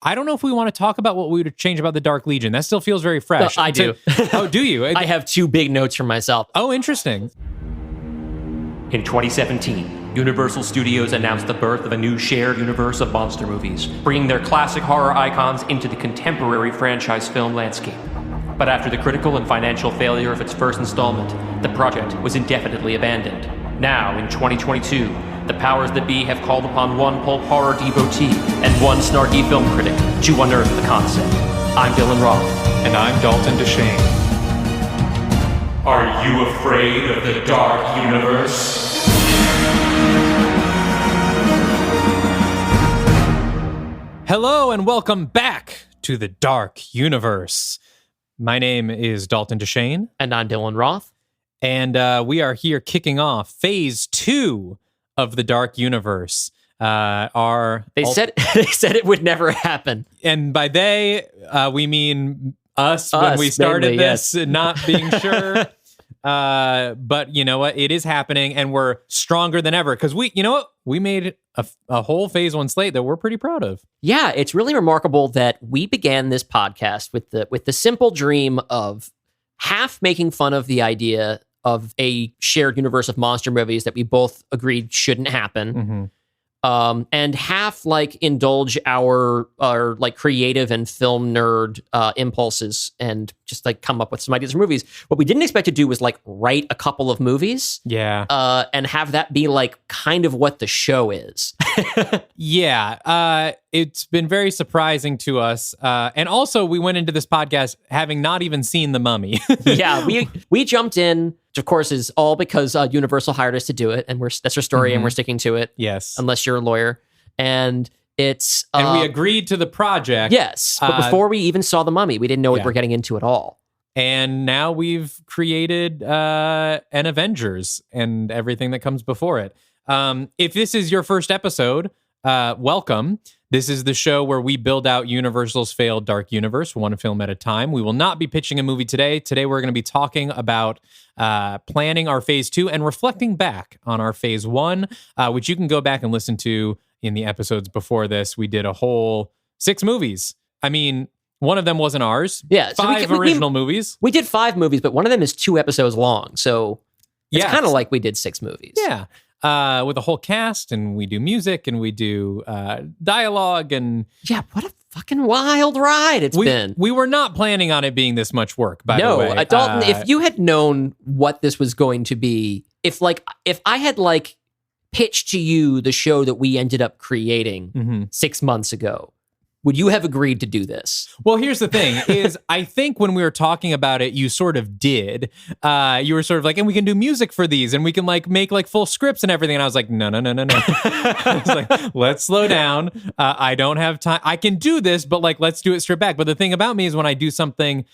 I don't know if we want to talk about what we would change about the Dark Legion. That still feels very fresh. I do. Oh, do you? I have 2 big notes for myself. Oh, interesting. In 2017, Universal Studios announced the birth of a new shared universe of monster movies, bringing their classic horror icons into the contemporary franchise film landscape. But after the critical and financial failure of its first installment, the project was indefinitely abandoned. Now, in 2022, the powers that be have called upon one pulp horror devotee and one snarky film critic to unearth the concept. I'm Dylan Roth. And I'm Dalton Dylan. Are you afraid of the Dark Universe? Hello and welcome back to the Dark Universe. My name is Dalton Dylan. And I'm Dylan Roth. And we are here kicking off Phase 2 of the Dark Universe. They said it would never happen. And by they, we mean us when we started mainly, this, yes. not being sure. But you know what? It is happening, and we're stronger than ever because we made a whole Phase 1 slate that we're pretty proud of. Yeah, it's really remarkable that we began this podcast with the simple dream of half making fun of the idea of a shared universe of monster movies that we both agreed shouldn't happen. Mm-hmm. And half like indulge our like creative and film nerd impulses and just like come up with some ideas for movies. What we didn't expect to do was like write a couple of movies. Yeah. And have that be like kind of what the show is. Yeah. It's been very surprising to us. And also we went into this podcast having not even seen The Mummy. Yeah, we jumped in, which of course is all because Universal hired us to do it, and that's our story, and we're sticking to it. Yes, unless you're a lawyer, and it's and we agreed to the project. Yes, but before we even saw The Mummy, we didn't know what we're getting into at all. And now we've created an Avengers and everything that comes before it. If this is your first episode, welcome. This is the show where we build out Universal's failed Dark Universe, one film at a time. We will not be pitching a movie today. Today, we're going to be talking about planning our Phase 2 and reflecting back on our Phase 1, which you can go back and listen to in the episodes before this. We did a whole 6 movies. I mean, one of them wasn't ours. Yeah. 5 original movies. We did 5 movies, but one of them is 2 episodes long. So it's kind of like we did 6 movies. Yeah. With a whole cast, and we do music, and we do dialogue, and yeah, what a fucking wild ride it's been. We were not planning on it being this much work, by the way. No, Dalton, if you had known what this was going to be, if I had like pitched to you the show that we ended up creating 6 months ago, would you have agreed to do this? Well, here's the thing, is I think when we were talking about it, you sort of did. You were sort of like, and we can do music for these, and we can like make like full scripts and everything. And I was like, no. I was like, let's slow down. I don't have time. I can do this, but like, let's do it straight back. But the thing about me is when I do something,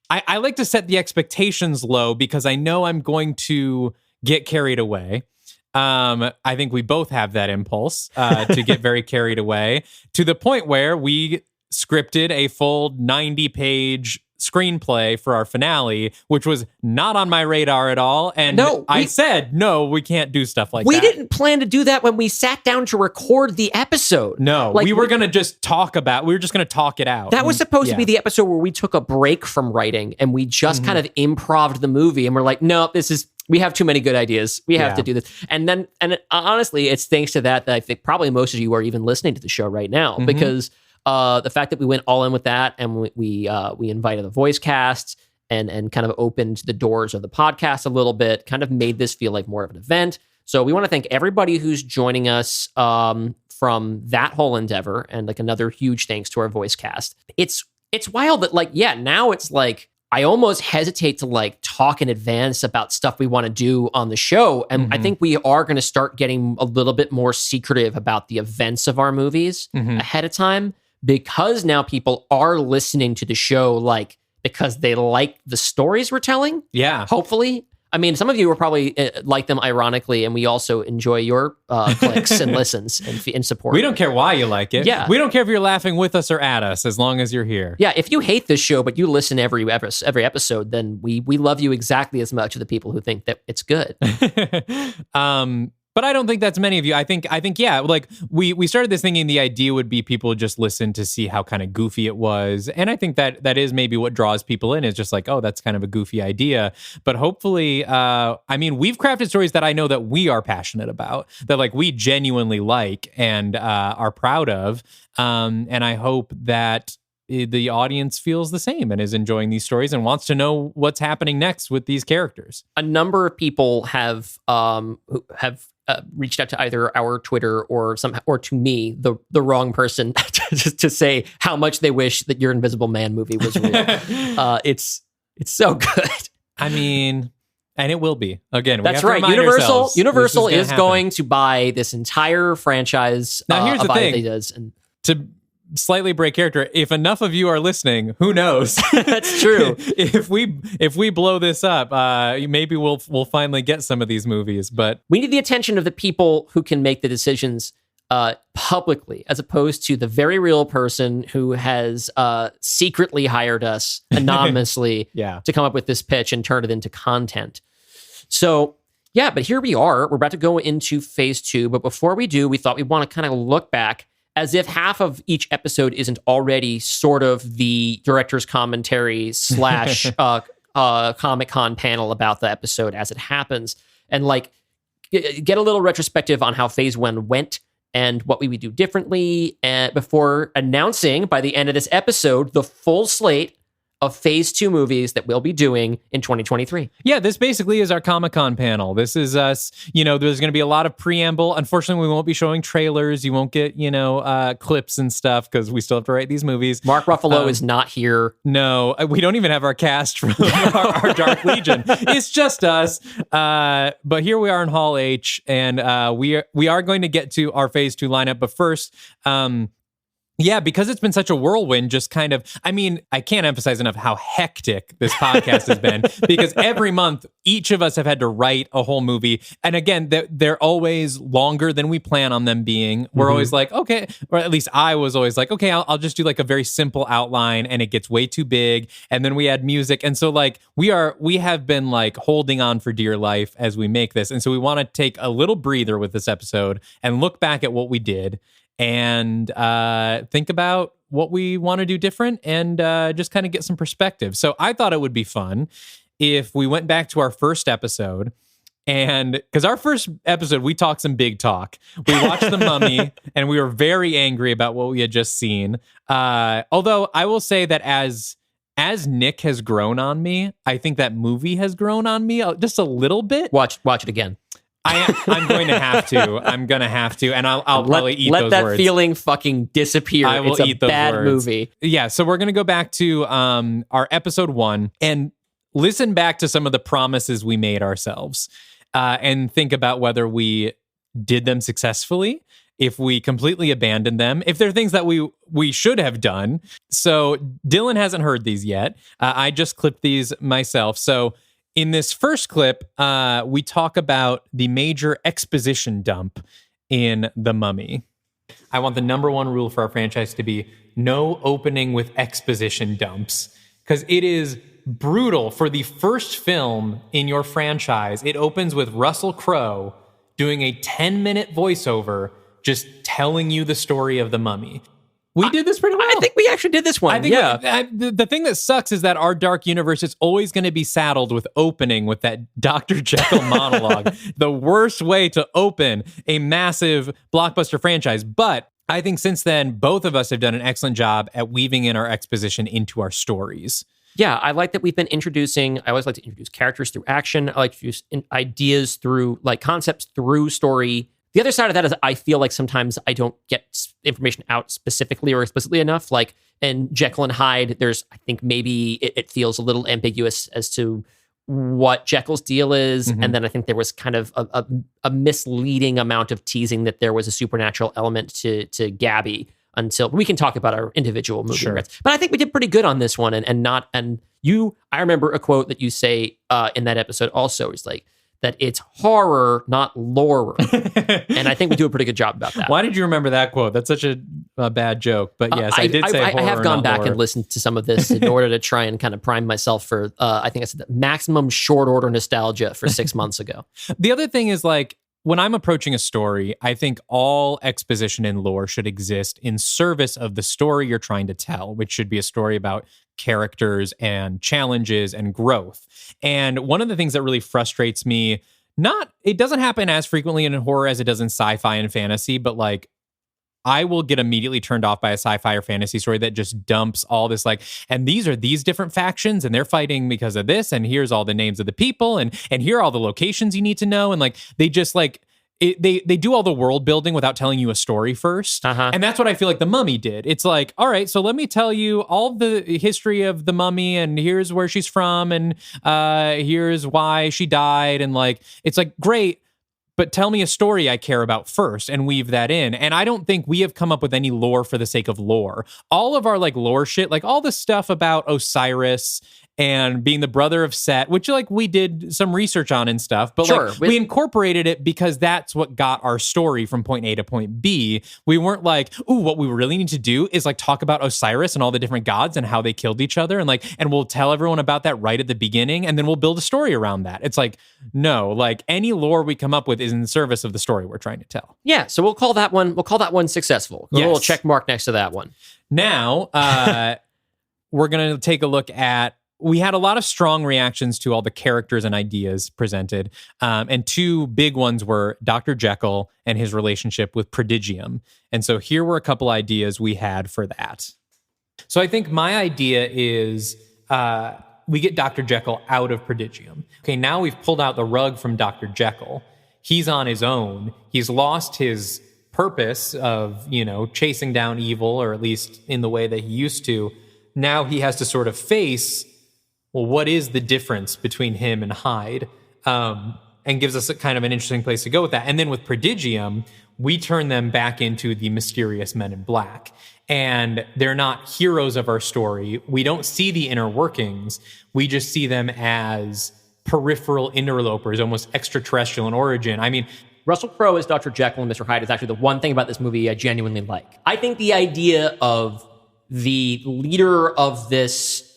I like to set the expectations low because I know I'm going to get carried away. I think we both have that impulse to get very carried away to the point where we scripted a full 90-page screenplay for our finale, which was not on my radar at all. And I said, no, we can't do stuff like that. We didn't plan to do that when we sat down to record the episode. No, we were going to just we were just going to talk it out. That was supposed to be the episode where we took a break from writing and we just kind of improv'd the movie and we're like, no, we have too many good ideas. We have to do this. And honestly, it's thanks to that I think probably most of you are even listening to the show right now because the fact that we went all in with that and we invited the voice cast and kind of opened the doors of the podcast a little bit, kind of made this feel like more of an event. So we want to thank everybody who's joining us from that whole endeavor, and like another huge thanks to our voice cast. It's wild that now it's like I almost hesitate to like talk in advance about stuff we want to do on the show. And I think we are going to start getting a little bit more secretive about the events of our movies ahead of time, because now people are listening to the show like because they like the stories we're telling. Yeah. Hopefully. I mean, some of you will probably like them ironically, and we also enjoy your clicks and listens and support. We don't care why you like it. Yeah. We don't care if you're laughing with us or at us, as long as you're here. Yeah, if you hate this show, but you listen every episode, then we love you exactly as much as the people who think that it's good. But I don't think that's many of you. I think, yeah, like we started this thinking the idea would be people would just listen to see how kind of goofy it was. And I think that is maybe what draws people in, is just like, oh, that's kind of a goofy idea. But hopefully, we've crafted stories that I know that we are passionate about, that like we genuinely like and are proud of. And I hope that the audience feels the same and is enjoying these stories and wants to know what's happening next with these characters. A number of people have reached out to either our Twitter or to me, the wrong person, to say how much they wish that Your Invisible Man movie was real. It's so good. I mean, and it will be. Again, that's we have right. To Universal is going to buy this entire franchise. Now, here's the thing. And to slightly break character, if enough of you are listening, who knows? That's true. if we blow this up, maybe we'll finally get some of these movies. But we need the attention of the people who can make the decisions publicly, as opposed to the very real person who has secretly hired us anonymously to come up with this pitch and turn it into content. So yeah, but here we are. We're about to go into phase 2. But before we do, we thought we want to kind of look back, as if half of each episode isn't already sort of the director's commentary / Comic-Con panel about the episode as it happens, and like get a little retrospective on how phase 1 went and what we would do differently, and before announcing by the end of this episode the full slate of phase 2 movies that we'll be doing in 2023. Yeah, this basically is our Comic-Con panel. This is us. There's going to be a lot of preamble. Unfortunately, we won't be showing trailers. You won't get, clips and stuff because we still have to write these movies. Mark Ruffalo is not here. No, we don't even have our cast from our Dark Legion. It's just us. But here we are in Hall H, and we are going to get to our phase 2 lineup. But first, yeah, because it's been such a whirlwind, just kind of, I can't emphasize enough how hectic this podcast has been, because every month, each of us have had to write a whole movie. And again, they're always longer than we plan on them being. We're always like, okay, or at least I was always like, okay, I'll just do like a very simple outline, and it gets way too big. And then we add music. And so like, we have been like holding on for dear life as we make this. And so we want to take a little breather with this episode and look back at what we did, and think about what we want to do different, and just kind of get some perspective. So I thought it would be fun if we went back to our first episode, and because our first episode, we talked some big talk. We watched The Mummy, and we were very angry about what we had just seen. Although I will say that as Nick has grown on me, I think that movie has grown on me just a little bit. Watch it again. I'm going to have to. I'm going to have to. And I'll probably eat those words. Let that feeling fucking disappear. I will eat those bad words. Movie. Yeah, so we're going to go back to our episode 1 and listen back to some of the promises we made ourselves, and think about whether we did them successfully, if we completely abandoned them, if they're things that we should have done. So Dylan hasn't heard these yet. I just clipped these myself. So in this first clip, we talk about the major exposition dump in The Mummy. I want the number one rule for our franchise to be no opening with exposition dumps, because it is brutal for the first film in your franchise. It opens with Russell Crowe doing a 10-minute voiceover just telling you the story of The Mummy. We did this pretty well. I think we actually did this one. I think the thing that sucks is that our dark universe is always going to be saddled with opening with that Dr. Jekyll monologue. The worst way to open a massive blockbuster franchise. But I think since then, both of us have done an excellent job at weaving in our exposition into our stories. Yeah, I like that we've been introducing, I always like to introduce characters through action. I like to introduce ideas through, like, concepts through story. The other side of that is I feel like sometimes I don't get information out specifically or explicitly enough. Like in Jekyll and Hyde, I think maybe it feels a little ambiguous as to what Jekyll's deal is. Mm-hmm. And then I think there was kind of a misleading amount of teasing that there was a supernatural element to Gabby, until we can talk about our individual movie. Sure. But I think we did pretty good on this one. I remember a quote that you say in that episode also is like, that it's horror, not lore. And I think we do a pretty good job about that. Why did you remember that quote? That's such a bad joke. But yes, I did say horror, I have gone back lore. And listened to some of this in order to try and kind of prime myself for, I think I said that maximum short order nostalgia for 6 months ago. The other thing is, like, when I'm approaching a story, I think all exposition and lore should exist in service of the story you're trying to tell, which should be a story about characters and challenges and growth. And one of the things that really frustrates me, it doesn't happen as frequently in horror as it does in sci-fi and fantasy, but like I will get immediately turned off by a sci-fi or fantasy story that just dumps all this like, and these are these different factions and they're fighting because of this, and here's all the names of the people, and here are all the locations you need to know, and like they just like they do all the world building without telling you a story first. And that's what I feel like The Mummy did. It's like, all right, so let me tell you all the history of the mummy, and here's where she's from, and here's why she died, and like it's like great, but tell me a story I care about first and weave that in. And I don't think we have come up with any lore for the sake of lore. All of our like lore shit, like all the stuff about Osiris and being the brother of Set, which like we did some research on and stuff, but Sure, like we incorporated it because that's what got our story from point A to point B. We weren't like, ooh, what we really need to do is like talk about Osiris and all the different gods and how they killed each other, and we'll tell everyone about that right at the beginning, and then we'll build a story around that. It's like, no, like any lore we come up with is in service of the story we're trying to tell. Yeah, so we'll call that one successful. A little check mark next to that one. Now, we're going to take a look at, we had a lot of strong reactions to all the characters and ideas presented. And two big ones were Dr. Jekyll and his relationship with Prodigium. And so here were a couple ideas we had for that. So I think my idea is we get Dr. Jekyll out of Prodigium. Okay, now we've pulled out the rug from Dr. Jekyll. He's on his own. He's lost his purpose of, chasing down evil, or at least in the way that he used to. Now he has to sort of face, well, what is the difference between him and Hyde? And gives us a kind of an interesting place to go with that. And then with Prodigium, we turn them back into the mysterious men in black. And they're not heroes of our story. We don't see the inner workings. We just see them as peripheral interlopers, almost extraterrestrial in origin. I mean, Russell Crowe as Dr. Jekyll and Mr. Hyde is actually the one thing about this movie I genuinely like. I think the idea of the leader of this,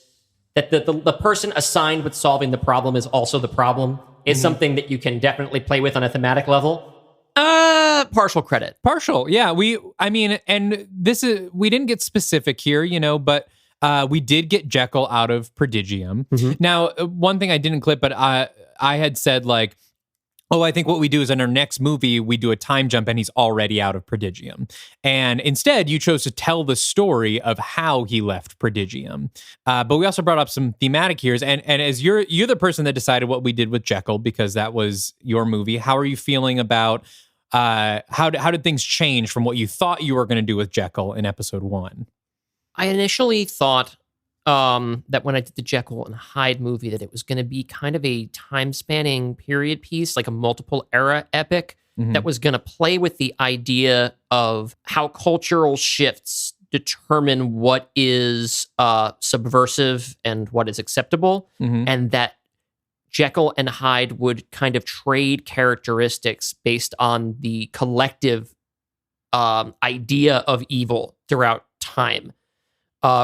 that the person assigned with solving the problem is also the problem, is something that you can definitely play with on a thematic level. Partial credit. Partial, yeah. We didn't get specific here, but we did get Jekyll out of Prodigium. Now, one thing I didn't clip, but I had said like, I think what we do is in our next movie, we do a time jump and he's already out of Prodigium. And instead, you chose to tell the story of how he left Prodigium. But we also brought up some thematic here. And as you're the person that decided what we did with Jekyll, because that was your movie, how are you feeling about how did things change from what you thought you were going to do with Jekyll in episode 1? I initially thought that when I did the Jekyll and Hyde movie, that it was going to be kind of a time-spanning period piece, like a multiple era epic that was going to play with the idea of how cultural shifts determine what is subversive and what is acceptable, and that Jekyll and Hyde would kind of trade characteristics based on the collective idea of evil throughout time.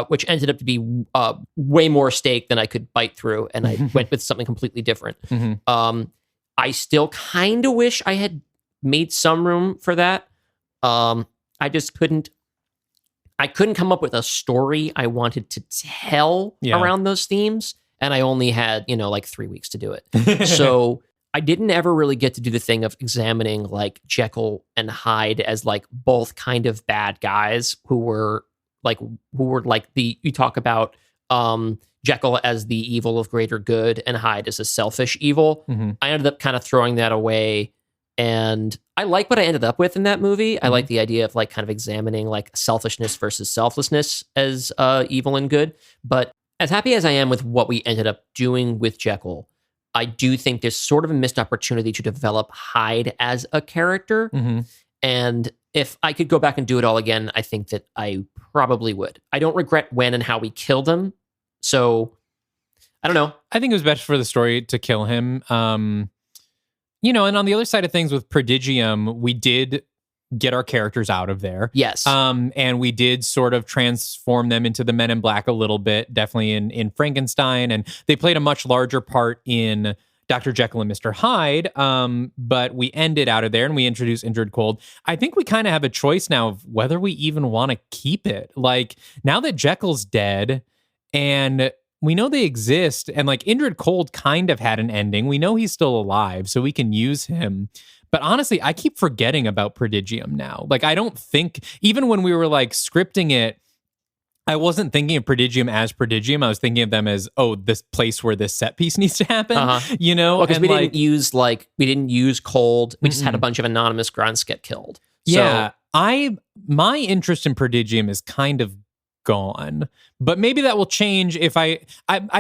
Which ended up to be way more steak than I could bite through, and I went with something completely different. I still kind of wish I had made some room for that. I just couldn't come up with a story I wanted to tell around those themes, and I only had, like 3 weeks to do it. So I didn't ever really get to do the thing of examining like Jekyll and Hyde as like both kind of bad guys who were you talk about Jekyll as the evil of greater good and Hyde as a selfish evil. I ended up kind of throwing that away, and I like what I ended up with in that movie. I like the idea of like kind of examining like selfishness versus selflessness as evil and good. But as happy as I am with what we ended up doing with Jekyll, I do think there's sort of a missed opportunity to develop Hyde as a character. And if I could go back and do it all again, I think that I probably would. I don't regret when and how we killed him. So, I don't know. I think it was best for the story to kill him. And on the other side of things with Prodigium, we did get our characters out of there. Yes. And we did sort of transform them into the Men in Black a little bit, definitely in Frankenstein. And they played a much larger part in Dr. Jekyll and Mr. Hyde, but we ended out of there and we introduced Indrid Cold. I think we kind of have a choice now of whether we even want to keep it. Like, now that Jekyll's dead and we know they exist, and like Indrid Cold kind of had an ending. We know he's still alive, so we can use him. But honestly, I keep forgetting about Prodigium now. Like, I don't think, even when we were like scripting it, I wasn't thinking of Prodigium as Prodigium. I was thinking of them as, oh, this place where this set piece needs to happen, you know? Because we didn't use Cold. We just had a bunch of anonymous grunts get killed. Yeah. My interest in Prodigium is kind of gone, but maybe that will change if I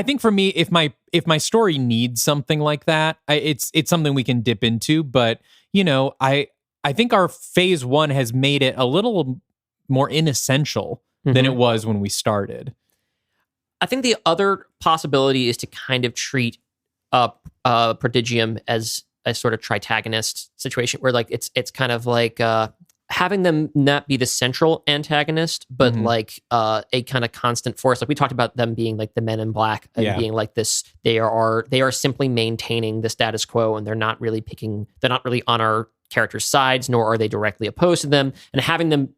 think for me, if my story needs something like that, it's something we can dip into. But you know, I think our phase 1 has made it a little more inessential than it was when we started. I think the other possibility is to kind of treat Prodigium as a sort of tritagonist situation, where like it's kind of like having them not be the central antagonist, but like a kind of constant force. Like we talked about them being like the Men in Black and being like this. They are simply maintaining the status quo, and they're not really on our characters' sides, nor are they directly opposed to them. And having them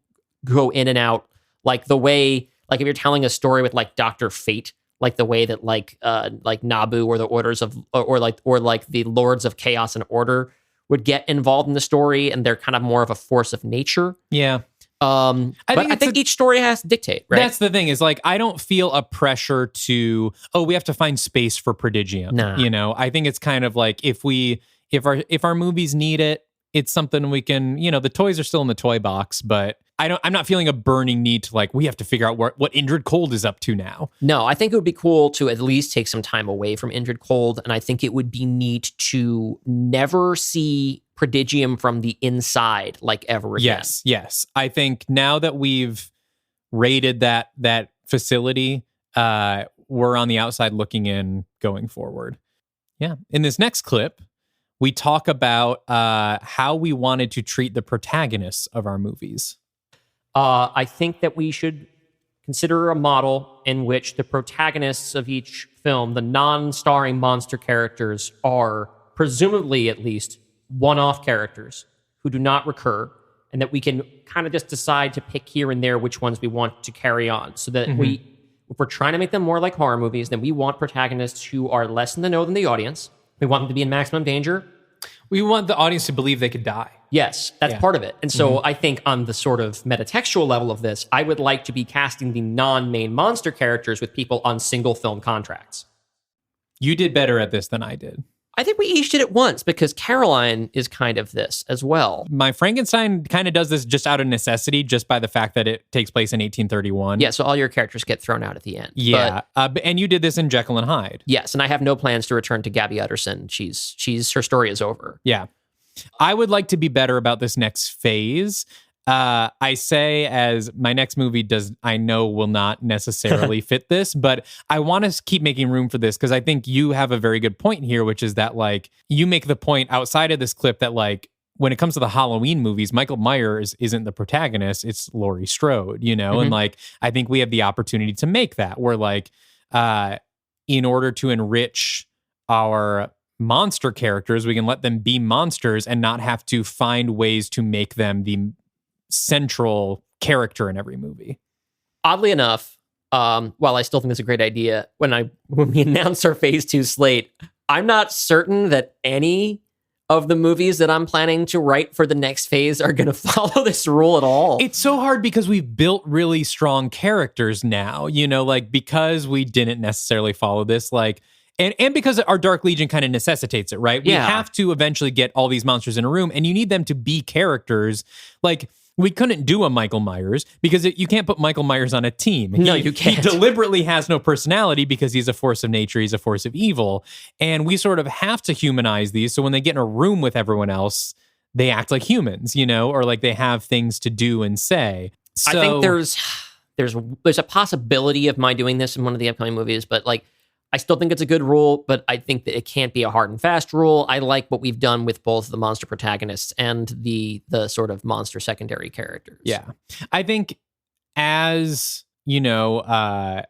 go in and out, like the way, like if you're telling a story with like Dr. Fate, like the way that like Nabu or the orders of or like the Lords of Chaos and Order would get involved in the story, and they're kind of more of a force of nature. Yeah. I think each story has to dictate, right? That's the thing, is like, I don't feel a pressure to, we have to find space for Prodigium. Nah. You know, I think it's kind of like if our movies need it, it's something we can, you know, the toys are still in the toy box, but I'm not feeling a burning need to like, we have to figure out what Indrid Cold is up to now. No, I think it would be cool to at least take some time away from Indrid Cold. And I think it would be neat to never see Prodigium from the inside, like ever again. Yes. I think now that we've raided that facility, we're on the outside looking in going forward. Yeah. In this next clip, we talk about how we wanted to treat the protagonists of our movies. I think that we should consider a model in which the protagonists of each film, the non-starring monster characters, are presumably at least one-off characters who do not recur, and that we can kind of just decide to pick here and there which ones we want to carry on. So that if we're trying to make them more like horror movies, then we want protagonists who are less in the know than the audience. We want them to be in maximum danger. We want the audience to believe they could die. Yes, that's part of it. And so I think on the sort of metatextual level of this, I would like to be casting the non-main monster characters with people on single film contracts. You did better at this than I did. I think we each did it once, because Caroline is kind of this as well. My Frankenstein kind of does this just out of necessity, just by the fact that it takes place in 1831. Yeah, so all your characters get thrown out at the end. Yeah, and you did this in Jekyll and Hyde. Yes, and I have no plans to return to Gabby Utterson. Her story is over. Yeah. I would like to be better about this next phase. I say, as my next movie I know will not necessarily fit this, but I want to keep making room for this, because I think you have a very good point here, which is that like you make the point outside of this clip that like when it comes to the Halloween movies, Michael Myers isn't the protagonist, it's Laurie Strode, you know? And like, I think we have the opportunity to make that where like, in order to enrich our monster characters, we can let them be monsters and not have to find ways to make them the central character in every movie. Oddly enough, while I still think it's a great idea, when we announce our phase 2 slate, I'm not certain that any of the movies that I'm planning to write for the next phase are going to follow this rule at all. It's so hard because we've built really strong characters now, you know, like because we didn't necessarily follow this, like, and because our Dark Legion kind of necessitates it, right? We have to eventually get all these monsters in a room, and you need them to be characters. Like, we couldn't do a Michael Myers because you can't put Michael Myers on a team. No, you can't. He deliberately has no personality because he's a force of nature. He's a force of evil. And we sort of have to humanize these. So when they get in a room with everyone else, they act like humans, you know, or like they have things to do and say. So, I think there's a possibility of my doing this in one of the upcoming movies, but like, I still think it's a good rule, but I think that it can't be a hard and fast rule. I like what we've done with both the monster protagonists and the sort of monster secondary characters. Yeah. I think as, you know,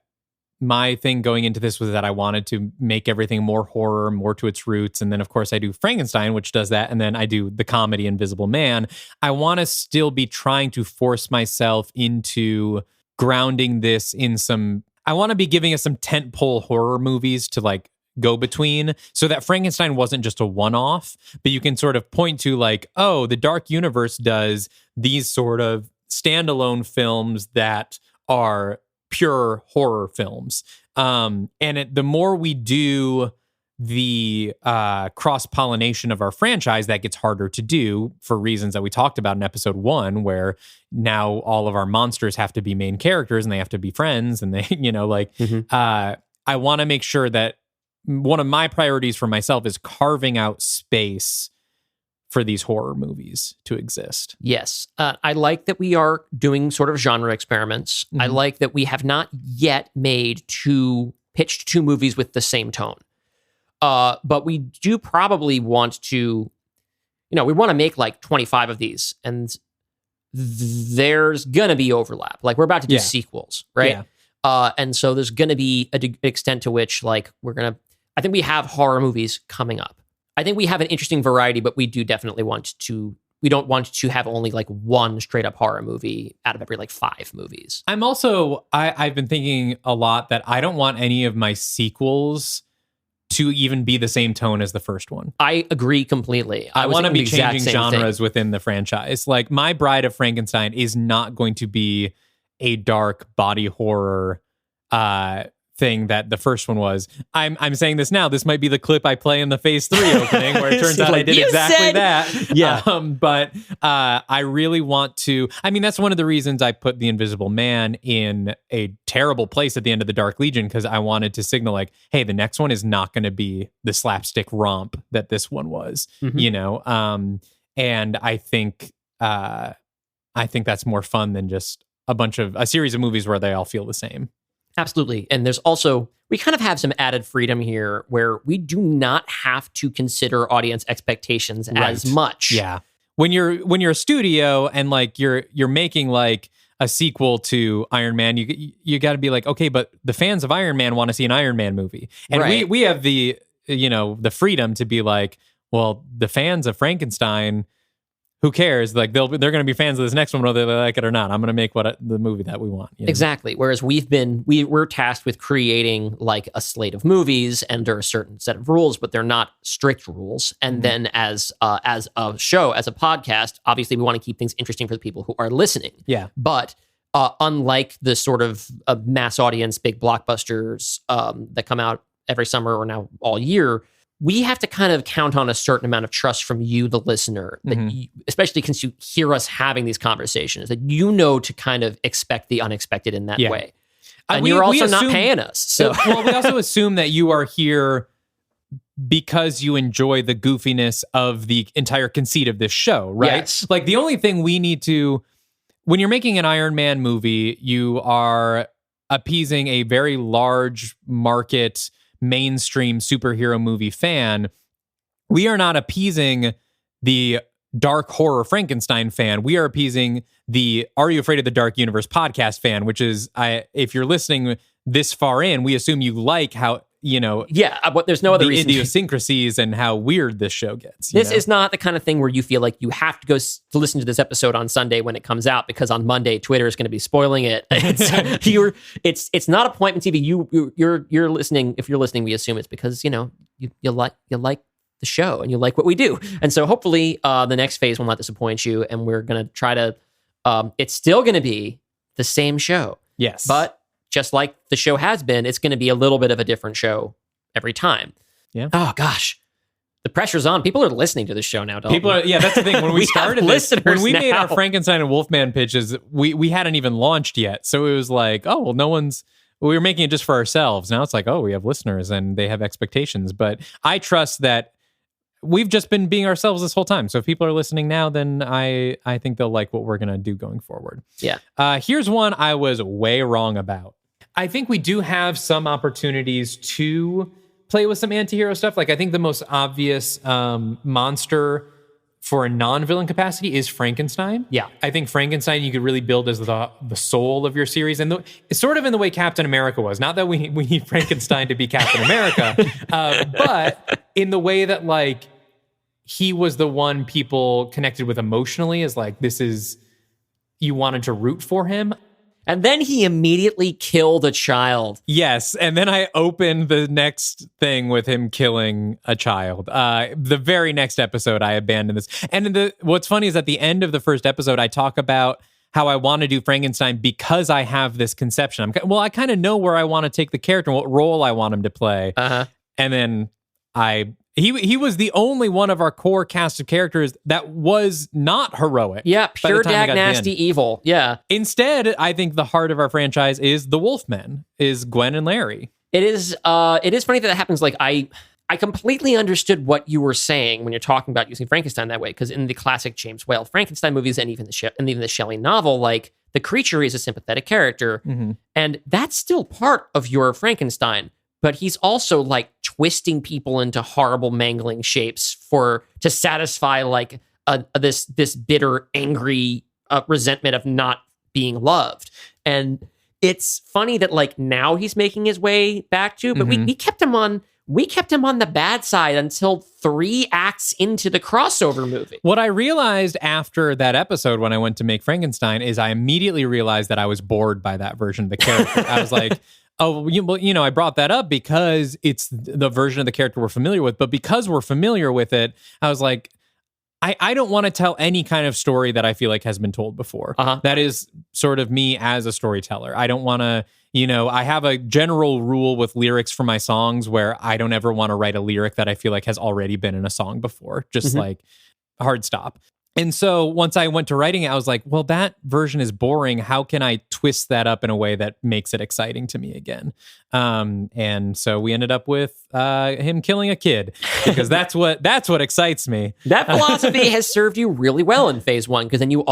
my thing going into this was that I wanted to make everything more horror, more to its roots. And then, of course, I do Frankenstein, which does that. And then I do the comedy Invisible Man. I want to still be trying to force myself into grounding this in some... I want to be giving us some tentpole horror movies to like go between, so that Frankenstein wasn't just a one-off, but you can sort of point to like, oh, the Dark Universe does these sort of standalone films that are pure horror films. The more we do the cross-pollination of our franchise, that gets harder to do for reasons that we talked about in episode 1, where now all of our monsters have to be main characters and they have to be friends, and they, I want to make sure that one of my priorities for myself is carving out space for these horror movies to exist. Yes. I like that we are doing sort of genre experiments. I like that we have not yet pitched two movies with the same tone. But we do probably want to, we want to make like 25 of these, and there's going to be overlap. Like, we're about to do sequels, right? Yeah. And so there's going to be an extent to which, like, I think we have horror movies coming up. I think we have an interesting variety, but we do definitely we don't want to have only like one straight up horror movie out of every like 5 movies. I'm also, I've been thinking a lot that I don't want any of my sequels to even be the same tone as the first one. I agree completely. I want to be changing genres within the franchise. Like, My Bride of Frankenstein is not going to be a dark body horror thing that the first one was. I'm saying this now. This might be the clip I play in the Phase 3 opening, where it turns out I did exactly that. Yeah. But I really want to... I mean, that's one of the reasons I put The Invisible Man in a terrible place at the end of The Dark Legion, because I wanted to signal like, hey, the next one is not going to be the slapstick romp that this one was, and I think that's more fun than just a series of movies where they all feel the same. Absolutely. And there's also, we kind of have some added freedom here where we do not have to consider audience expectations as much. Yeah. When you're a studio and like you're making like a sequel to Iron Man, you got to be like, okay, but the fans of Iron Man want to see an Iron Man movie. And we have the freedom to be like, well, the fans of Frankenstein, who cares? Like, they're going to be fans of this next one, whether they like it or not. I'm going to make the movie that we want. Exactly. Whereas we're tasked with creating like a slate of movies under a certain set of rules, but they're not strict rules. And then as a show, as a podcast, obviously we want to keep things interesting for the people who are listening. Yeah. But unlike the sort of mass audience, big blockbusters that come out every summer or now all year, we have to kind of count on a certain amount of trust from you, the listener, that especially since you hear us having these conversations, that to kind of expect the unexpected in that way. And you're also not paying us. So well, we also assume that you are here because you enjoy the goofiness of the entire conceit of this show, right? Yes. Like, the only thing we need to, when you're making an Iron Man movie, you are appeasing a very large market mainstream superhero movie fan. We are not appeasing the dark horror Frankenstein fan. We are appeasing the Are You Afraid of the Dark Universe podcast fan, which is, if you're listening this far in, we assume you like how, but there's no other reason. Idiosyncrasies and how weird this show gets. This is not the kind of thing where you feel like you have to go to listen to this episode on Sunday when it comes out, because on Monday Twitter is going to be spoiling it. It's not appointment TV. You're listening. If you're listening, we assume it's because you like the show and you like what we do. And so hopefully the next phase will not disappoint you. And we're going to try to. It's still going to be the same show. Yes, but just like the show has been, it's going to be a little bit of a different show every time. Yeah. Oh, gosh. The pressure's on. People are listening to this show now, Dalton. That's the thing. When we started this, when we made our Frankenstein and Wolfman pitches, we hadn't even launched yet. So it was like, oh, well, we were making it just for ourselves. Now it's like, oh, we have listeners and they have expectations. But I trust that we've just been being ourselves this whole time. So if people are listening now, then I think they'll like what we're going to do going forward. Yeah. Here's one I was way wrong about. I think we do have some opportunities to play with some anti-hero stuff. Like, I think the most obvious monster for a non-villain capacity is Frankenstein. Yeah. I think Frankenstein you could really build as the soul of your series. And it's sort of in the way Captain America was. Not that we need Frankenstein to be Captain America, but in the way that like he was the one people connected with emotionally, is like, this is, you wanted to root for him. And then he immediately killed a child. Yes, and then I opened the next thing with him killing a child. The very next episode, I abandoned this. And what's funny is at the end of the first episode, I talk about how I want to do Frankenstein because I have this conception. I kind of know where I want to take the character and what role I want him to play. Uh-huh. And then he was the only one of our core cast of characters that was not heroic. Yeah, pure dag nasty evil. Yeah. Instead, I think the heart of our franchise is the Wolfmen, is Gwen and Larry. It is funny that happens. Like I completely understood what you were saying when you're talking about using Frankenstein that way, because in the classic James Whale Frankenstein movies and even the Shelley novel, like the creature is a sympathetic character, and that's still part of your Frankenstein. But he's also like twisting people into horrible mangling shapes to satisfy like this bitter, angry resentment of not being loved. And it's funny that like now he's making his way back to, but we kept him on the bad side until 3 acts into the crossover movie. What I realized after that episode when I went to make Frankenstein is I immediately realized that I was bored by that version of the character. I was like, oh, I brought that up because it's the version of the character we're familiar with. But because we're familiar with it, I was like, I don't want to tell any kind of story that I feel like has been told before. That is sort of me as a storyteller. I don't want to, I have a general rule with lyrics for my songs where I don't ever want to write a lyric that I feel like has already been in a song before. Just like hard stop. And so once I went to writing it, I was like, well, that version is boring. How can I twist that up in a way that makes it exciting to me again? And so we ended up with him killing a kid, because that's what excites me. That philosophy has served you really well in phase 1, because then you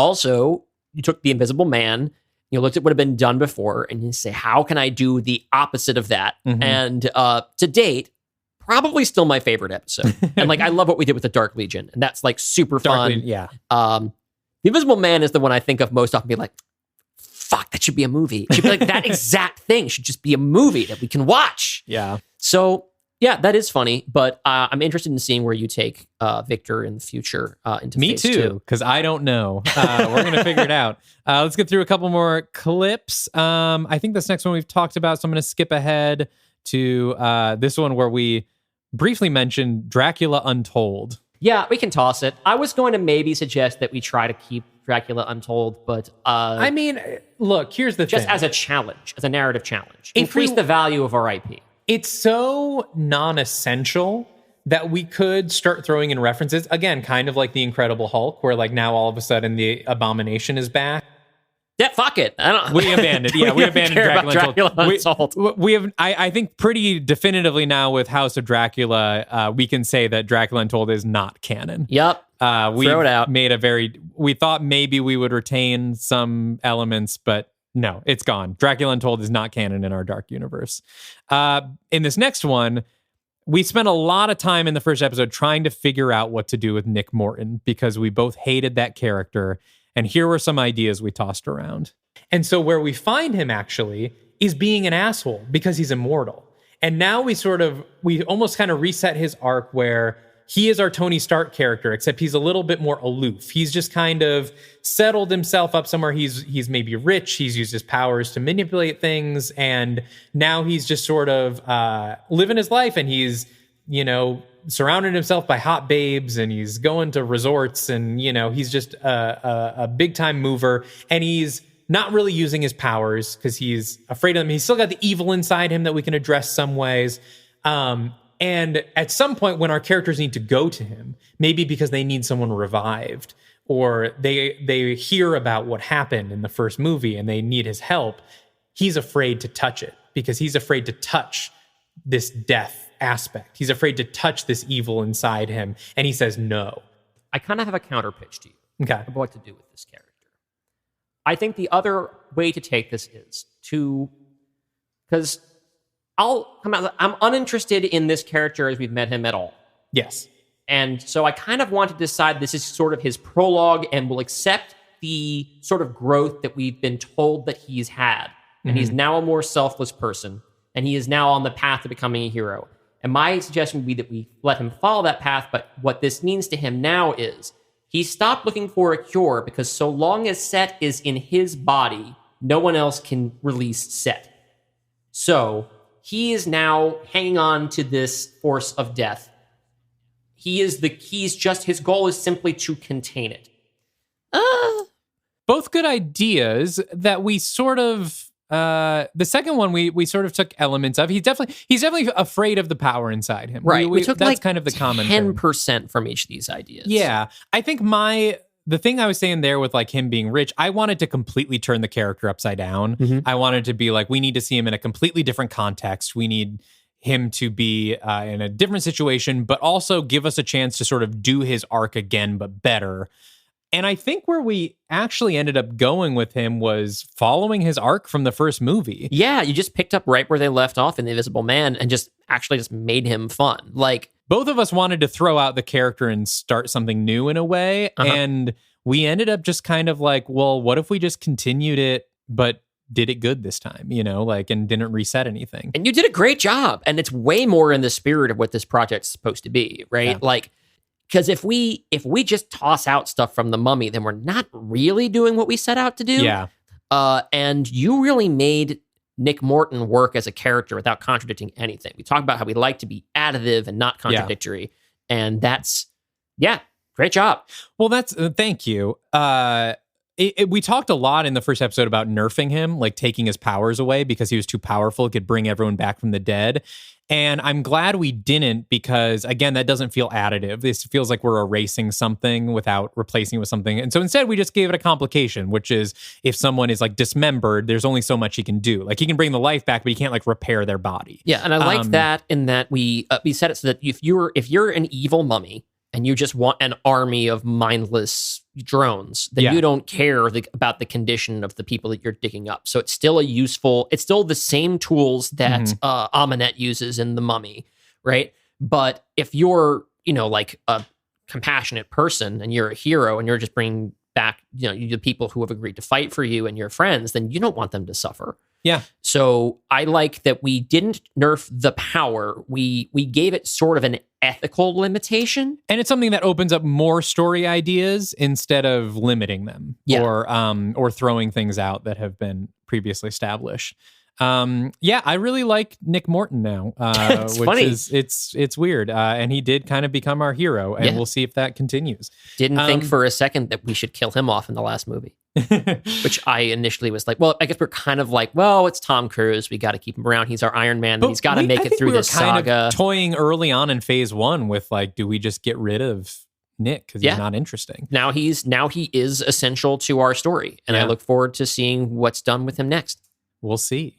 took the Invisible Man, you looked at what had been done before, and you say, how can I do the opposite of that? And to date, probably still my favorite episode. And like, I love what we did with the Dark Legion, and that's like super fun. The Invisible Man is the one I think of most often, be like, fuck, that should be a movie. It should be like that exact thing should just be a movie that we can watch. Yeah. So yeah, that is funny, but I'm interested in seeing where you take Victor in the future into phase 2. Me too, because I don't know. We're going to figure it out. Let's get through a couple more clips. I think this next one we've talked about, so I'm going to skip ahead to this one where we briefly mentioned Dracula Untold. Yeah, we can toss it. I was going to maybe suggest that we try to keep Dracula Untold, but I mean, look, here's the thing. Just as a challenge, as a narrative challenge. Increase the value of our IP. It's so non-essential that we could start throwing in references. Again, kind of like the Incredible Hulk, where like now all of a sudden the Abomination is back. Yeah, fuck it. We abandoned. Yeah, we abandoned Dracula Untold. We have, I think, pretty definitively now with House of Dracula, we can say that Dracula Untold is not canon. Yep. We Throw it out. We thought maybe we would retain some elements, but no, it's gone. Dracula Untold is not canon in our dark universe. In this next one, we spent a lot of time in the first episode trying to figure out what to do with Nick Morton, because we both hated that character. And here were some ideas we tossed around. And so where we find him actually is being an asshole because he's immortal. And now we almost kind of reset his arc where he is our Tony Stark character, except he's a little bit more aloof. He's just kind of settled himself up somewhere. He's maybe rich. He's used his powers to manipulate things. And now he's just sort of living his life, and he's, surrounded himself by hot babes, and he's going to resorts, and he's just a big time mover, and he's not really using his powers because he's afraid of them. He's still got the evil inside him that we can address some ways. And at some point when our characters need to go to him, maybe because they need someone revived, or they hear about what happened in the first movie and they need his help, he's afraid to touch it because he's afraid to touch this death aspect. He's afraid to touch this evil inside him, and he says no. I kind of have a counter pitch to you about what to do with this character. I think the other way to take this is because I'm uninterested in this character as we've met him at all. Yes. And so I kind of want to decide this is sort of his prologue and will accept the sort of growth that we've been told that he's had. And he's now a more selfless person. And he is now on the path to becoming a hero. And my suggestion would be that we let him follow that path. But what this means to him now is he stopped looking for a cure because so long as Set is in his body, no one else can release Set. So he is now hanging on to this force of death. His goal is simply to contain it. Both good ideas that we sort of, the second one we sort of took elements of. He's definitely afraid of the power inside him. Right. We took that's like kind of the common 10% from each of these ideas. Yeah. I think the thing I was saying there with like him being rich, I wanted to completely turn the character upside down. I wanted to be like, we need to see him in a completely different context. We need him to be in a different situation, but also give us a chance to sort of do his arc again, but better. And I think where we actually ended up going with him was following his arc from the first movie. Yeah, you just picked up right where they left off in The Invisible Man and just made him fun. Like, both of us wanted to throw out the character and start something new in a way. And we ended up just kind of like, well, what if we just continued it, but did it good this time, and didn't reset anything. And you did a great job. And it's way more in the spirit of what this project's supposed to be, right? Yeah. Like, because if we just toss out stuff from The Mummy, then we're not really doing what we set out to do. Yeah. And you really made Nick Morton work as a character without contradicting anything. We talked about how we like to be additive and not contradictory. Yeah. And that's, great job. Well, that's, thank you. We talked a lot in the first episode about nerfing him, like taking his powers away because he was too powerful. It could bring everyone back from the dead. And I'm glad we didn't because, again, that doesn't feel additive. This feels like we're erasing something without replacing it with something. And so instead, we just gave it a complication, which is if someone is like dismembered, there's only so much he can do. Like he can bring the life back, but he can't like repair their body. Yeah, and I like that in that we set it so that if you're an evil mummy and you just want an army of mindless drones, then you don't care about the condition of the people that you're digging up. So it's still it's still the same tools that Amenet uses in The Mummy, right? But if you're, like a compassionate person and you're a hero and you're just bringing back, the people who have agreed to fight for you and your friends, then you don't want them to suffer. Yeah. So I like that we didn't nerf the power. We gave it sort of an ethical limitation. And it's something that opens up more story ideas instead of limiting them or throwing things out that have been previously established. I really like Nick Morton now, it's which funny. It's weird. And he did kind of become our hero, and we'll see if that continues. Didn't think for a second that we should kill him off in the last movie, which I initially was like, well, I guess we're kind of like, well, it's Tom Cruise. We got to keep him around. He's our Iron Man. He's got to make it through this saga. Kind of toying early on in phase 1 with like, do we just get rid of Nick because he's not interesting? Now he is essential to our story, and I look forward to seeing what's done with him next. We'll see.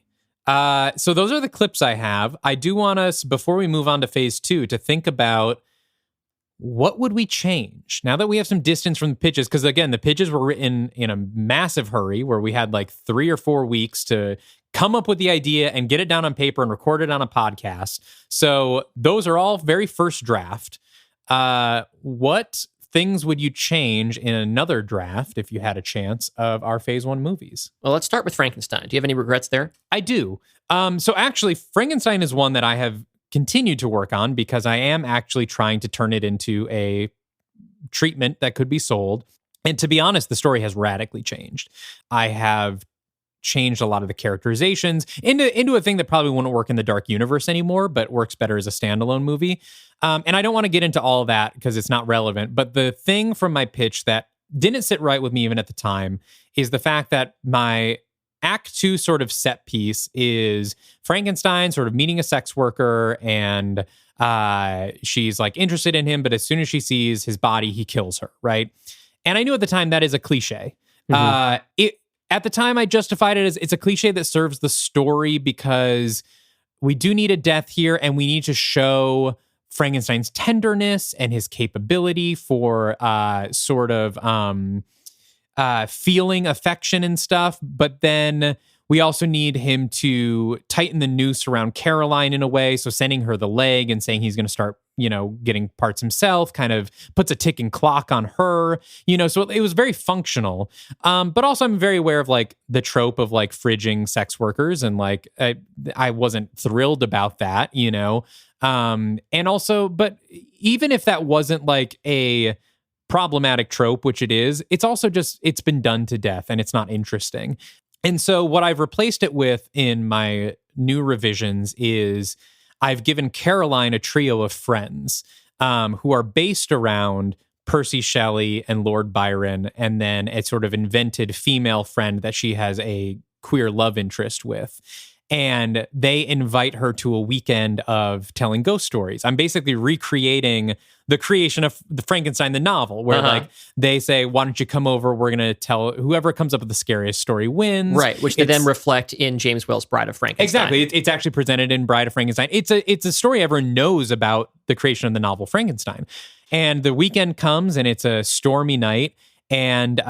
So those are the clips I have. I do want us, before we move on to phase 2, to think about what would we change now that we have some distance from the pitches? Because again, the pitches were written in a massive hurry where we had like 3 or 4 weeks to come up with the idea and get it down on paper and record it on a podcast. So those are all very first draft. What things would you change in another draft if you had a chance of our phase 1 movies? Well, let's start with Frankenstein. Do you have any regrets there? I do. So actually, Frankenstein is one that I have continued to work on because I am actually trying to turn it into a treatment that could be sold. And to be honest, the story has radically changed. I have changed a lot of the characterizations into a thing that probably wouldn't work in the dark universe anymore, but works better as a standalone movie. And I don't want to get into all of that because it's not relevant. But the thing from my pitch that didn't sit right with me even at the time is the fact that my Act 2 sort of set piece is Frankenstein sort of meeting a sex worker, and she's like interested in him, but as soon as she sees his body, he kills her, right? And I knew at the time that is a cliche. At the time, I justified it as it's a cliche that serves the story because we do need a death here, and we need to show Frankenstein's tenderness and his capability for feeling affection and stuff. But then We also need him to tighten the noose around Caroline in a way. So sending her the leg and saying he's going to start, getting parts himself kind of puts a ticking clock on her, so it was very functional. But also I'm very aware of like the trope of like fridging sex workers. And like, I wasn't thrilled about that, and also, but even if that wasn't like a problematic trope, which it is, it's also just, it's been done to death and it's not interesting. And so what I've replaced it with in my new revisions is I've given Caroline a trio of friends who are based around Percy Shelley and Lord Byron, and then a sort of invented female friend that she has a queer love interest with. And they invite her to a weekend of telling ghost stories. I'm basically recreating the creation of the Frankenstein, the novel, where like they say, why don't you come over? We're going to tell whoever comes up with the scariest story wins. Right, which they then reflect in James Whale's Bride of Frankenstein. Exactly. It's actually presented in Bride of Frankenstein. It's a story everyone knows about the creation of the novel Frankenstein. And the weekend comes and it's a stormy night. And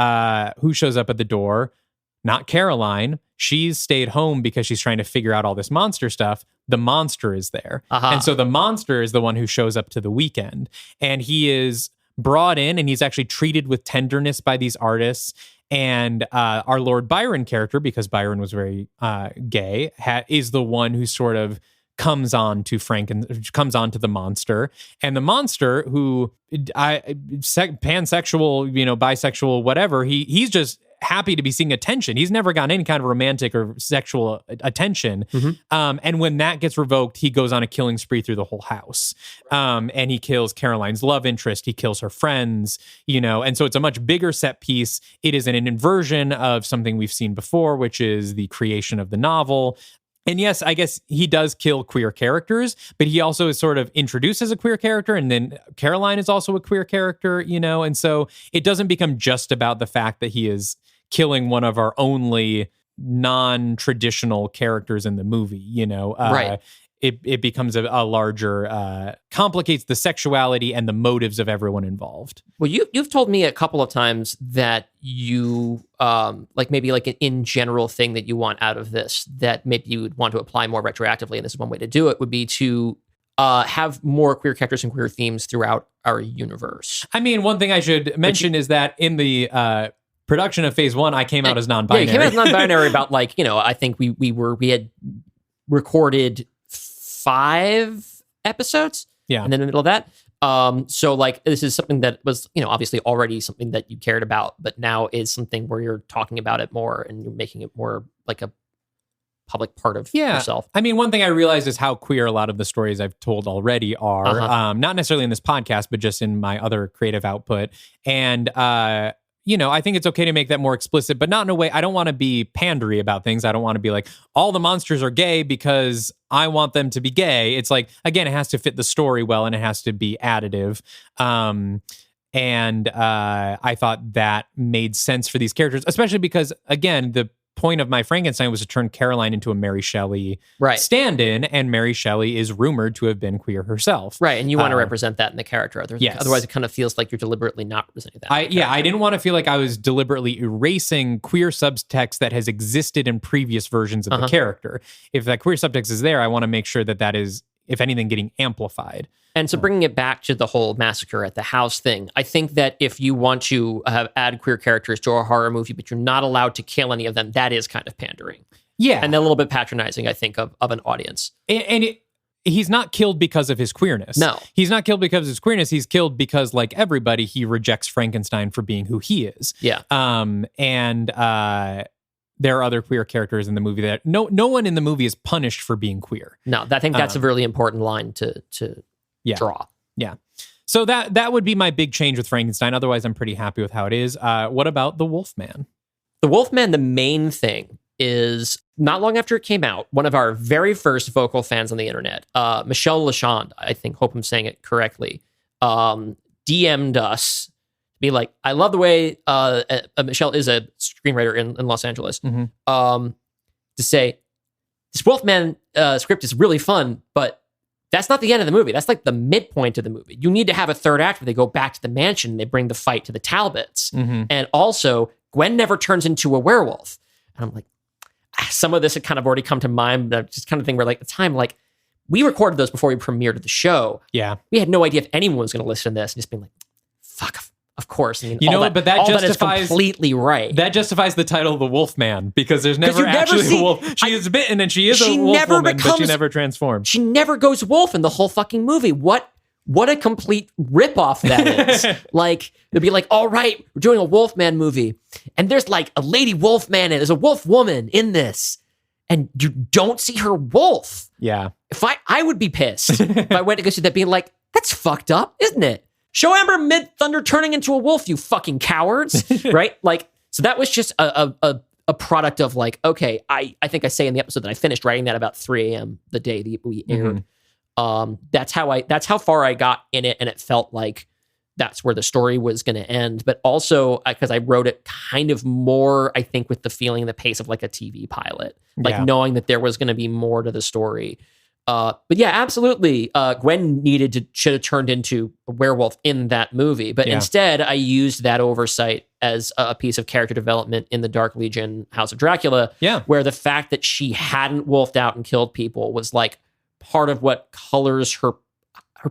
who shows up at the door? Not Caroline. She's stayed home because she's trying to figure out all this monster stuff. The monster is there. And so the monster is the one who shows up to the weekend. And he is brought in and he's actually treated with tenderness by these artists. And our Lord Byron character, because Byron was very gay, is the one who sort of comes on to the monster. And the monster, who pansexual, bisexual, whatever, he's just happy to be seeing attention. He's never gotten any kind of romantic or sexual attention. And when that gets revoked, he goes on a killing spree through the whole house. And he kills Caroline's love interest. He kills her friends, and so it's a much bigger set piece. It is an inversion of something we've seen before, which is the creation of the novel. And yes, I guess he does kill queer characters, but he also is sort of introduced as a queer character. And then Caroline is also a queer character, and so it doesn't become just about the fact that he is killing one of our only non-traditional characters in the movie, right. It becomes a larger, complicates the sexuality and the motives of everyone involved. Well, you've told me a couple of times that you, maybe like an in general thing that you want out of this, that maybe you would want to apply more retroactively, and this is one way to do it, would be to have more queer characters and queer themes throughout our universe. I mean, one thing I should mention is that in the production of Phase 1, I came out as non-binary. Yeah, you came out as non-binary about I think we had recorded 5 episodes. Yeah. And then in the middle of that. So this is something that was, obviously already something that you cared about, but now is something where you're talking about it more and you're making it more like a public part of yourself. I mean, one thing I realized is how queer a lot of the stories I've told already are, not necessarily in this podcast, but just in my other creative output. And, I think it's okay to make that more explicit, but not in a way. I don't want to be pandery about things. I don't want to be like, all the monsters are gay because I want them to be gay. It's like, again, it has to fit the story well and it has to be additive. And I thought that made sense for these characters, especially because, again, the point of my Frankenstein was to turn Caroline into a Mary Shelley stand-in, and Mary Shelley is rumored to have been queer herself. Right, and you want to represent that in the character. Yes. Otherwise, it kind of feels like you're deliberately not representing that. I didn't want to feel like I was deliberately erasing queer subtext that has existed in previous versions of the character. If that queer subtext is there, I want to make sure that is, if anything, getting amplified. And so bringing it back to the whole massacre at the house thing, I think that if you want to add queer characters to a horror movie, but you're not allowed to kill any of them, that is kind of pandering. Yeah. And a little bit patronizing, I think, of an audience. He's not killed because of his queerness. No. He's not killed because of his queerness. He's killed because, like everybody, he rejects Frankenstein for being who he is. Yeah. There are other queer characters in the movie that no one in the movie is punished for being queer. No, I think that's a really important line to draw. Yeah. So that would be my big change with Frankenstein. Otherwise, I'm pretty happy with how it is. What about the Wolfman? The Wolfman, the main thing is, not long after it came out, one of our very first vocal fans on the internet, Michelle Lachand, I think, hope I'm saying it correctly, DM'd us, be like, I love the way Michelle is a screenwriter in Los Angeles, to say, this Wolfman script is really fun, but that's not the end of the movie. That's like the midpoint of the movie. You need to have a third act where they go back to the mansion and they bring the fight to the Talbots. And also, Gwen never turns into a werewolf. And I'm like, some of this had kind of already come to mind, but just kind of thing where like the time, like we recorded those before we premiered the show. Yeah. We had no idea if anyone was going to listen to this and just being like, fuck, of course. And you know what? But that justifies that is completely right. That justifies the title of the Wolfman, because there's never actually a wolf. She is bitten and she is a wolf woman, but she never transforms. She never goes wolf in the whole fucking movie. What a complete ripoff that is. Like, it'd be like, all right, we're doing a Wolfman movie, and there's like a lady Wolfman, and there's a wolf woman in this, and you don't see her wolf. Yeah. If I would be pissed if I went to go see that, being like, that's fucked up, isn't it? Show Amber Mid-Thunder turning into a wolf, you fucking cowards. Right? Like, so that was just a product of like, okay, I think I say in the episode that I finished writing that about 3 a.m. the day that we aired. That's how far I got in it, and it felt like that's where the story was going to end. But also because I wrote it kind of more, I think, with the feeling, the pace of like a TV pilot, like knowing that there was going to be more to the story. But yeah, absolutely. Gwen should have turned into a werewolf in that movie, but instead I used that oversight as a piece of character development in the Dark Legion House of Dracula. Yeah, where the fact that she hadn't wolfed out and killed people was like part of what colors her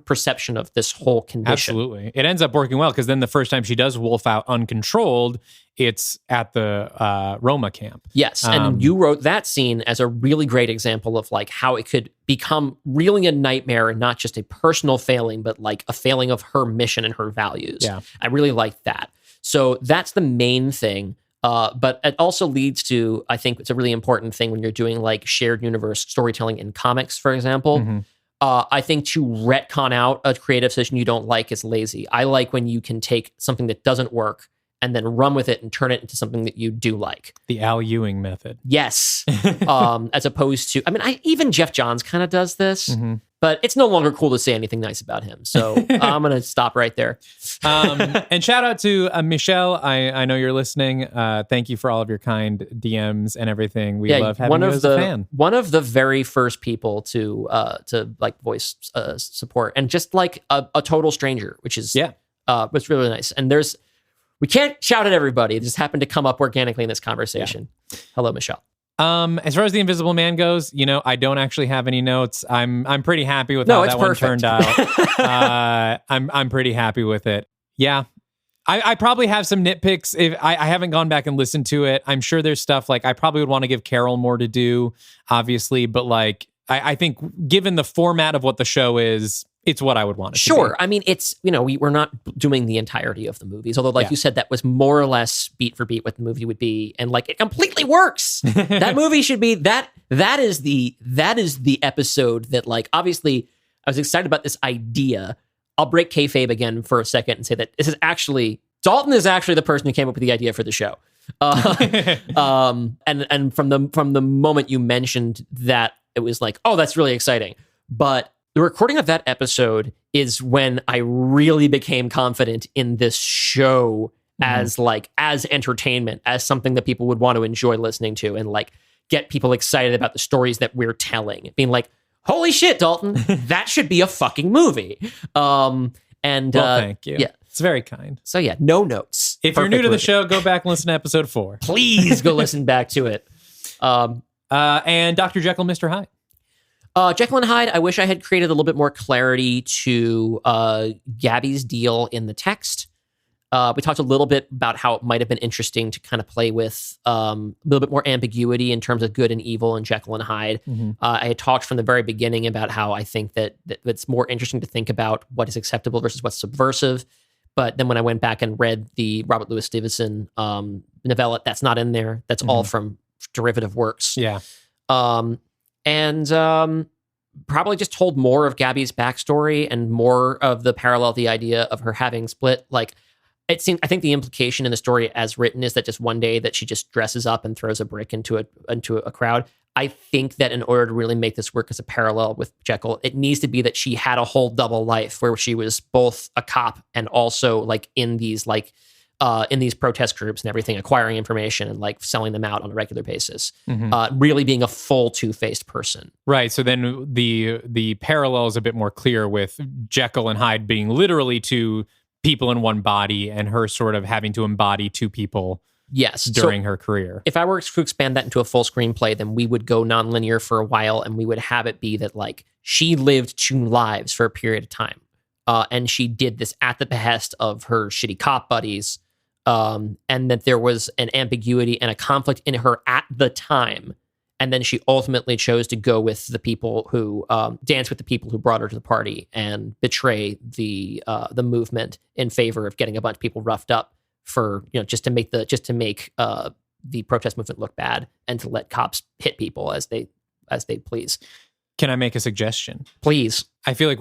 perception of this whole condition. Absolutely. It ends up working well, because then the first time she does wolf out uncontrolled, it's at the Roma camp. Yes. And you wrote that scene as a really great example of like how it could become really a nightmare and not just a personal failing, but like a failing of her mission and her values. Yeah. I really liked that. So that's the main thing. But it also leads to, I think it's a really important thing when you're doing like shared universe storytelling in comics, for example. I think to retcon out a creative decision you don't like is lazy. I like when you can take something that doesn't work and then run with it and turn it into something that you do like. The Al Ewing method. Yes. As opposed to, I mean, even Jeff Johns kind of does this, but it's no longer cool to say anything nice about him. So I'm going to stop right there. And shout out to Michelle. I know you're listening. Thank you for all of your kind DMs and everything. We love having you as a fan. One of the very first people to like voice support, and just like a total stranger, which is was really nice. And we can't shout at everybody. It just happened to come up organically in this conversation. Yeah. Hello, Michelle. As far as the Invisible Man goes, I don't actually have any notes. I'm pretty happy with how that one turned out. I'm pretty happy with it. Yeah. I probably have some nitpicks. If I haven't gone back and listened to it, I'm sure there's stuff like I probably would want to give Carol more to do, obviously, but like I think given the format of what the show is, it's what I would want it to be. I mean, it's, we're not doing the entirety of the movies, although like you said, that was more or less beat for beat what the movie would be. And like, it completely works. That movie should be that is the episode that like, obviously I was excited about this idea. I'll break kayfabe again for a second and say that Dalton is actually the person who came up with the idea for the show. And from the moment you mentioned that, it was like, oh, that's really exciting. But the recording of that episode is when I really became confident in this show as entertainment, as something that people would want to enjoy listening to, and like get people excited about the stories that we're telling. Being like, holy shit, Dalton, that should be a fucking movie. Thank you. Yeah. It's very kind. So yeah, no notes. If you're new to the show, go back and listen to episode 4. Please go listen back to it. And Dr. Jekyll, Mr. Hyde. Jekyll and Hyde, I wish I had created a little bit more clarity to Gabby's deal in the text. We talked a little bit about how it might have been interesting to kind of play with a little bit more ambiguity in terms of good and evil in Jekyll and Hyde. I had talked from the very beginning about how I think that it's more interesting to think about what is acceptable versus what's subversive. But then when I went back and read the Robert Louis Stevenson novella, that's not in there. That's all from derivative works. Yeah. And probably just told more of Gabby's backstory and more of the parallel, the idea of her having split. Like, it seemed, I think the implication in the story as written is that just one day that she just dresses up and throws a brick into a crowd. I think that in order to really make this work as a parallel with Jekyll, it needs to be that she had a whole double life where she was both a cop and also like in these protest groups and everything, acquiring information and like selling them out on a regular basis, really being a full two-faced person. Right. So then the parallel is a bit more clear with Jekyll and Hyde being literally two people in one body, and her sort of having to embody two people Yes. during her career. If I were to expand that into a full screenplay, then we would go nonlinear for a while, and we would have it be that like she lived 2 lives for a period of time. And she did this at the behest of her shitty cop buddies. And that there was an ambiguity and a conflict in her at the time. And then she ultimately chose to go with the people who dance with the people who brought her to the party and betray the movement in favor of getting a bunch of people roughed up for, just to make the protest movement look bad and to let cops hit people as they please. Can I make a suggestion? Please. I feel like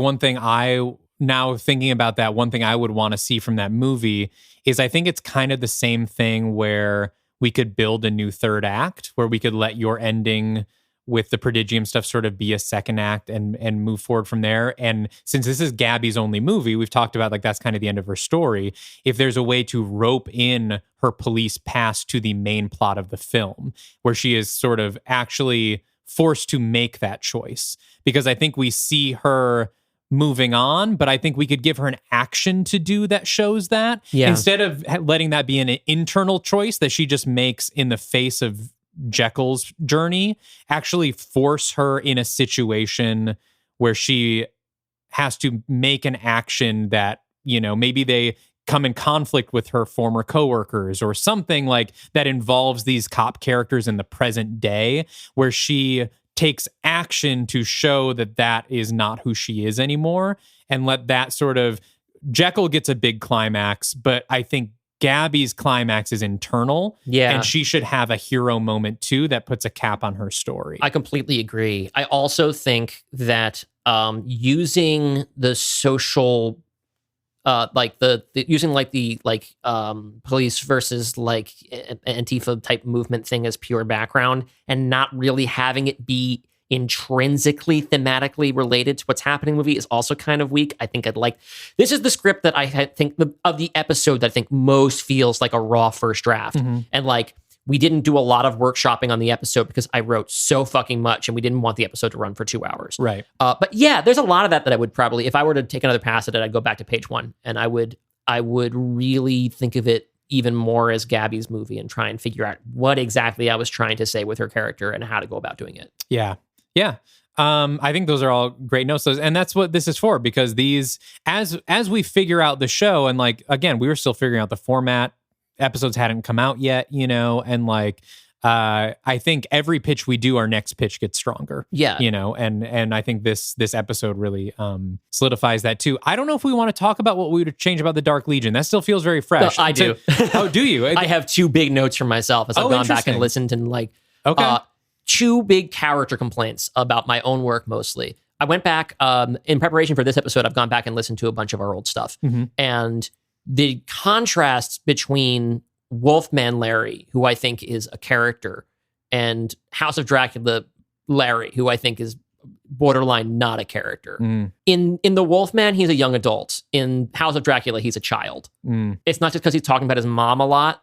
now thinking about that, one thing I would want to see from that movie is I think it's kind of the same thing where we could build a new third act, where we could let your ending with the Prodigium stuff sort of be a second act and move forward from there. And since this is Gabby's only movie, we've talked about like that's kind of the end of her story. If there's a way to rope in her police past to the main plot of the film, where she is sort of actually forced to make that choice, because I think we see her moving on, but I think we could give her an action to do that shows that instead of letting that be an internal choice that she just makes in the face of Jekyll's journey, actually force her in a situation where she has to make an action that, maybe they come in conflict with her former coworkers or something like that involves these cop characters in the present day, where she takes action to show that is not who she is anymore, and let that sort of Jekyll gets a big climax, but I think Gabby's climax is internal. Yeah. And she should have a hero moment too that puts a cap on her story. I completely agree. I also think that using the social police versus like Antifa type movement thing as pure background and not really having it be intrinsically thematically related to what's happening in the movie is also kind of weak. I think this is the script that I think of the episode that I think most feels like a raw first draft. Mm-hmm. And like, we didn't do a lot of workshopping on the episode because I wrote so fucking much and we didn't want the episode to run for 2 hours. Right. But yeah, there's a lot of that I would probably, if I were to take another pass at it, I'd go back to page 1 and I would really think of it even more as Gabby's movie and try and figure out what exactly I was trying to say with her character and how to go about doing it. Yeah. Yeah. I think those are all great notes. And that's what this is for, because these, as we figure out the show, and like, again, we were still figuring out the format, episodes hadn't come out yet, and like, I think every pitch we do, our next pitch gets stronger. Yeah. And I think this episode really solidifies that too. I don't know if we want to talk about what we would change about the Dark Legion. That still feels very fresh. No, I do. Oh, do you? I have 2 big notes for myself as I've gone back and listened and like, okay. 2 big character complaints about my own work mostly. I went back in preparation for this episode. I've gone back and listened to a bunch of our old stuff. Mm-hmm. And the contrasts between Wolfman Larry, who I think is a character, and House of Dracula Larry, who I think is borderline not a character. Mm. In the Wolfman, he's a young adult. In House of Dracula, he's a child. Mm. It's not just because he's talking about his mom a lot.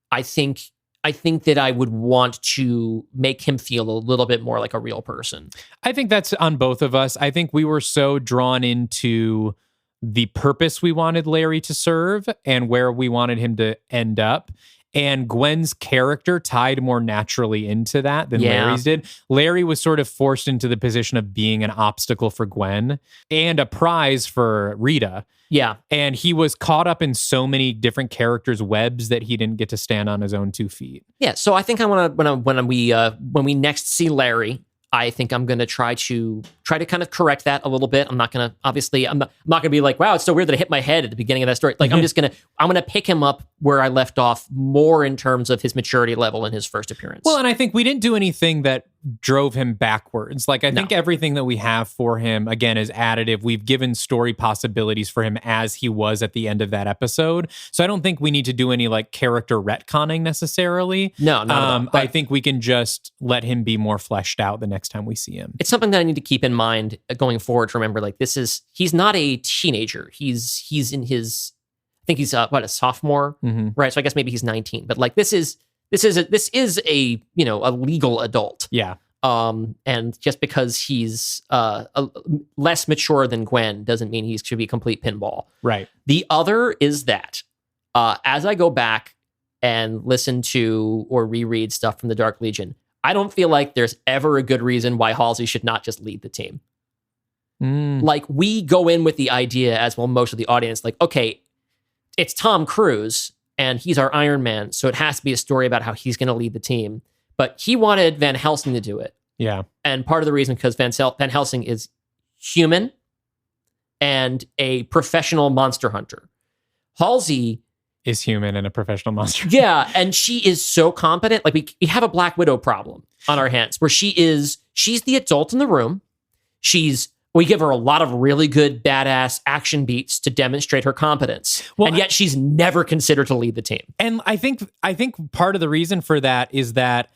I think that I would want to make him feel a little bit more like a real person. I think that's on both of us. I think we were so drawn into the purpose we wanted Larry to serve and where we wanted him to end up. And Gwen's character tied more naturally into that than Larry's did. Larry was sort of forced into the position of being an obstacle for Gwen and a prize for Rita. Yeah. And he was caught up in so many different characters' webs that he didn't get to stand on his own 2 feet. Yeah. So I think I want to, when we next see Larry, I think I'm going to try to kind of correct that a little bit. I'm not going to be like, wow, it's so weird that I hit my head at the beginning of that story. Like, I'm going to pick him up where I left off more in terms of his maturity level in his first appearance. Well, and I think we didn't do anything that drove him backwards. Like, I think everything that we have for him, again, is additive. We've given story possibilities for him as he was at the end of that episode. So I don't think we need to do any like character retconning necessarily. No, not at all. I think we can just let him be more fleshed out the next time we see him. It's something that I need to keep in mind going forward to remember, like, he's not a teenager. He's in his, I think he's a sophomore, right? So I guess maybe he's 19, but like, this is a legal adult. Yeah. And just because he's less mature than Gwen doesn't mean he should be a complete pinball. Right. The other is that as I go back and listen to or reread stuff from the Dark Legion, I don't feel like there's ever a good reason why Halsey should not just lead the team. Like, we go in with the idea, as well most of the audience, like, okay, it's Tom Cruise and he's our Iron Man, so it has to be a story about how he's going to lead the team. But he wanted Van Helsing to do it. Yeah. And part of the reason, because Van Helsing is human and a professional monster hunter. Halsey is human and a professional monster. Yeah, and she is so competent. Like, we have a Black Widow problem on our hands, where she's the adult in the room. We give her a lot of really good, badass action beats to demonstrate her competence. Well, and yet she's never considered to lead the team. And I think part of the reason for that is that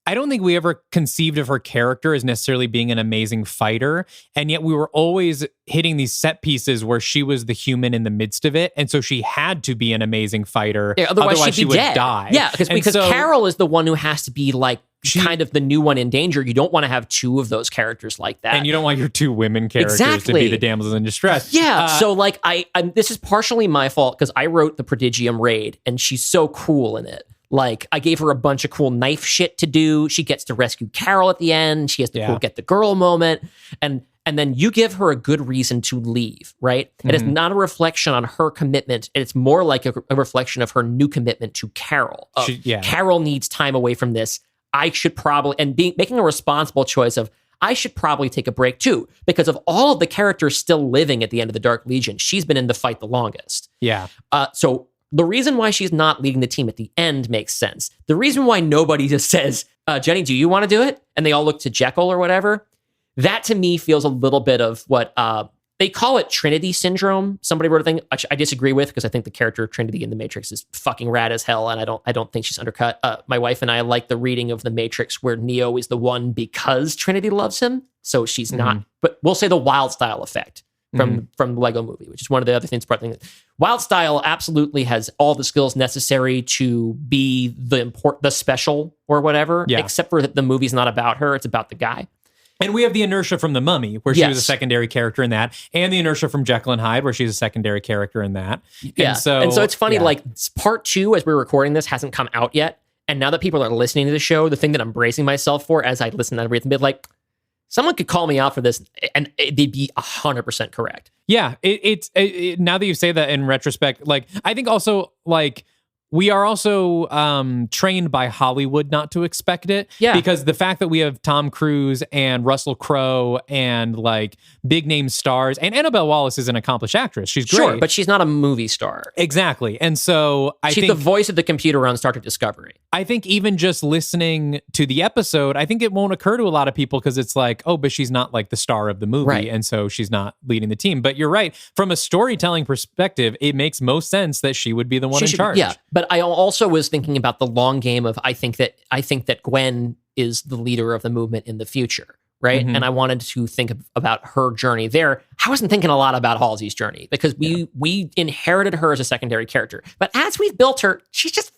I don't think we ever conceived of her character as necessarily being an amazing fighter. And yet we were always hitting these set pieces where she was the human in the midst of it. And so she had to be an amazing fighter. Yeah, otherwise she would die. Yeah, because Carol is the one who has to be like kind of the new one in danger. You don't want to have two of those characters like that. And you don't want your two women characters to be the damsels in distress. Yeah. So like this is partially my fault because I wrote the Prodigium raid and she's so cool in it. Like, I gave her a bunch of cool knife shit to do. She gets to rescue Carol at the end. She has the cool get the girl moment. And then you give her a good reason to leave, right? And it's not a reflection on her commitment. It's more like a reflection of her new commitment to Carol. Carol needs time away from this. I should probably, and making a responsible choice of, I should probably take a break too, because of all of the characters still living at the end of the Dark Legion, she's been in the fight the longest. Yeah. So the reason why she's not leading the team at the end makes sense. The reason why nobody just says, Jenny, do you want to do it? And they all look to Jekyll or whatever. That to me feels a little bit of what they call it Trinity syndrome. Somebody wrote a thing I disagree with because I think the character of Trinity in The Matrix is fucking rad as hell, and I don't think she's undercut. My wife and I like the reading of The Matrix where Neo is the one because Trinity loves him, so she's not. But we'll say the Wild Style effect from the Lego Movie, which is one of the other things. Wild Style absolutely has all the skills necessary to be the special or whatever, except for the movie's not about her; it's about the guy. And we have the inertia from The Mummy, where she was a secondary character in that, and the inertia from Jekyll and Hyde, where she's a secondary character in that. Yeah. And so it's funny, like, part 2, as we're recording this, hasn't come out yet. And now that people are listening to the show, the thing that I'm bracing myself for as I listen to everything, be like, someone could call me out for this, and they'd be 100% correct. Yeah. It's now that you say that in retrospect, like, I think also, like, we are also trained by Hollywood not to expect it. Yeah. Because the fact that we have Tom Cruise and Russell Crowe and like big name stars, and Annabelle Wallis is an accomplished actress. She's great. Sure, but she's not a movie star. Exactly. And so she's the voice of the computer on Star Trek Discovery. I think even just listening to the episode, I think it won't occur to a lot of people because it's like, oh, but she's not like the star of the movie. Right. And so she's not leading the team. But you're right. From a storytelling perspective, it makes most sense that she would be the one in charge. Yeah. But I also was thinking about the long game of I think that Gwen is the leader of the movement in the future, right? And I wanted to think about her journey there. I wasn't thinking a lot about Halsey's journey because we inherited her as a secondary character. But as we've built her, she's just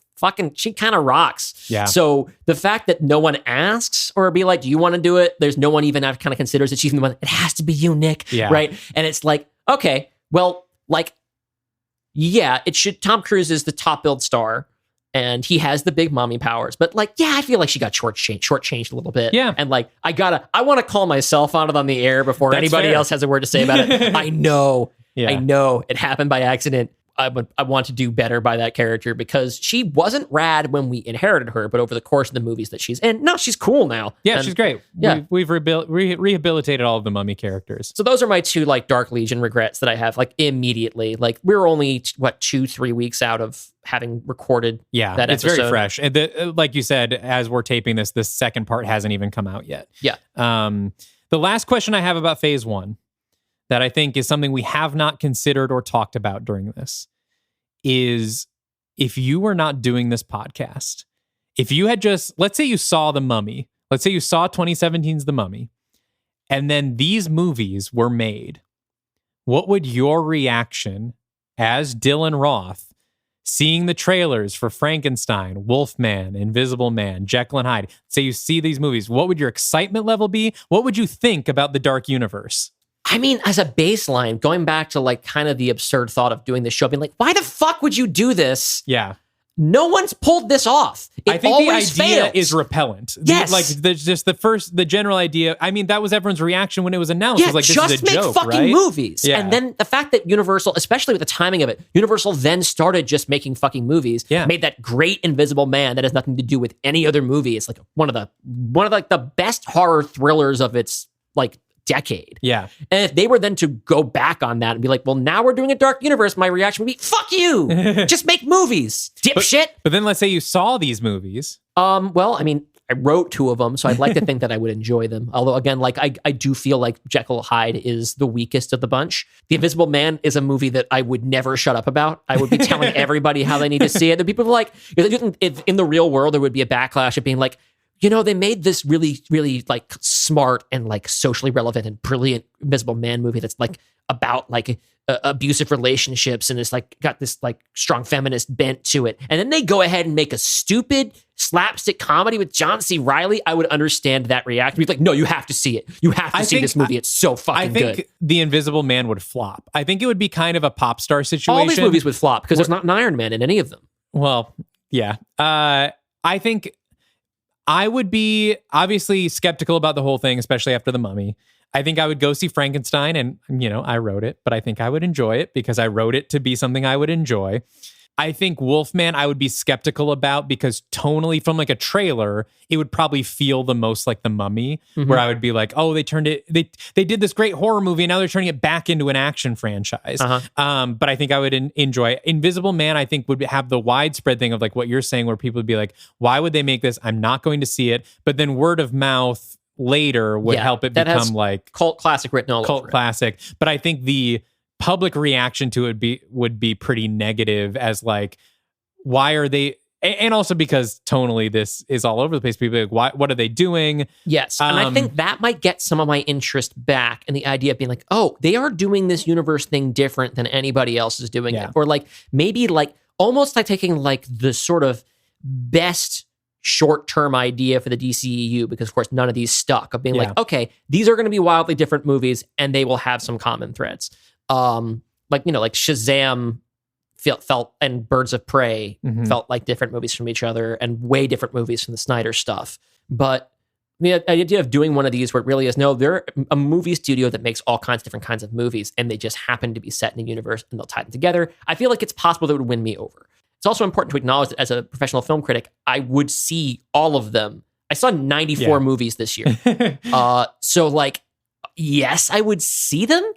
she kind of rocks. Yeah. So the fact that no one asks or be like, do you want to do it? There's no one even kind of considers that she's the one. It has to be you, Nick. Yeah. Right. And it's like, okay, well, like, yeah, it should. Tom Cruise is the top billed star and he has the big mommy powers. But like, yeah, I feel like she got shortchanged a little bit. Yeah. And like, I want to call myself on it on the air before anybody else has a word to say about it. I know it happened by accident. I want to do better by that character because she wasn't rad when we inherited her, but over the course of the movies that she's in, no, she's cool now. Yeah, and she's great. Yeah. We've rehabilitated all of the Mummy characters. So those are my two like Dark Legion regrets that I have like immediately. Like we're only 2-3 weeks out of having recorded that episode. It's very fresh. And like you said, as we're taping this, the second part hasn't even come out yet. Yeah. The last question I have about phase 1 that I think is something we have not considered or talked about during this is if you were not doing this podcast, if you had just, let's say you saw The Mummy, let's say you saw 2017's The Mummy, and then these movies were made, what would your reaction as Dylan Roth, seeing the trailers for Frankenstein, Wolfman, Invisible Man, Jekyll and Hyde, say you see these movies, what would your excitement level be? What would you think about the dark universe? I mean, as a baseline, going back to like kind of the absurd thought of doing this show, being like, why the fuck would you do this? Yeah. no one's pulled this off. It I think the always idea fails. is repellent. Yes. The general idea. I mean, that was everyone's reaction when it was announced. Yeah, It was like, this just is a make joke, fucking right? movies. Yeah. And then the fact that Universal, especially with the timing of it, Universal then started just making fucking movies. Yeah. Made that great Invisible Man that has nothing to do with any other movie. It's like one of the best horror thrillers of its like decade. Yeah. And if they were then to go back on that and be like, well, now we're doing a dark universe, my reaction would be, fuck you. Just make movies, dipshit. But then let's say you saw these movies. Well, I mean, I wrote 2 of them, so I'd like to think that I would enjoy them. Although, again, like I do feel like Jekyll Hyde is the weakest of the bunch. The Invisible Man is a movie that I would never shut up about. I would be telling everybody how they need to see it. The people are like, if in the real world, there would be a backlash of being like, you know, they made this really, really like smart and like socially relevant and brilliant Invisible Man movie that's like about like abusive relationships and it's like got this like strong feminist bent to it. And then they go ahead and make a stupid slapstick comedy with John C. Reilly. I would understand that reaction. Be like, no, you have to see it. You have to see this movie. It's so fucking good. I think The Invisible Man would flop. I think it would be kind of a pop star situation. All these movies would flop because there's not an Iron Man in any of them. Well, yeah. I think I would be obviously skeptical about the whole thing, especially after The Mummy. I think I would go see Frankenstein and, you know, I wrote it, but I think I would enjoy it because I wrote it to be something I would enjoy. I think Wolfman I would be skeptical about because tonally from like a trailer, it would probably feel the most like The Mummy, where I would be like, oh, they did this great horror movie and now they're turning it back into an action franchise. But I think I would enjoy it. Invisible Man, I think would have the widespread thing of like what you're saying, where people would be like, why would they make this? I'm not going to see it. But then word of mouth later would help it become like cult classic written all over classic. But I think the public reaction to it would be pretty negative as like, why are they, and also because tonally this is all over the place. People are like, what are they doing? Yes. And I think that might get some of my interest back and the idea of being like, oh, they are doing this universe thing different than anybody else is doing it. Or like maybe like almost like taking like the sort of best short-term idea for the DCEU, because of course none of these stuck, of being like, okay, these are going to be wildly different movies and they will have some common threads. Like, you know, like Shazam felt and Birds of Prey felt like different movies from each other and way different movies from the Snyder stuff. But the idea of doing one of these where it really is, no, they're a movie studio that makes all kinds of different kinds of movies and they just happen to be set in a universe and they'll tie them together. I feel like it's possible that it would win me over. It's also important to acknowledge that as a professional film critic, I would see all of them. I saw 94 movies this year. So like, yes, I would see them.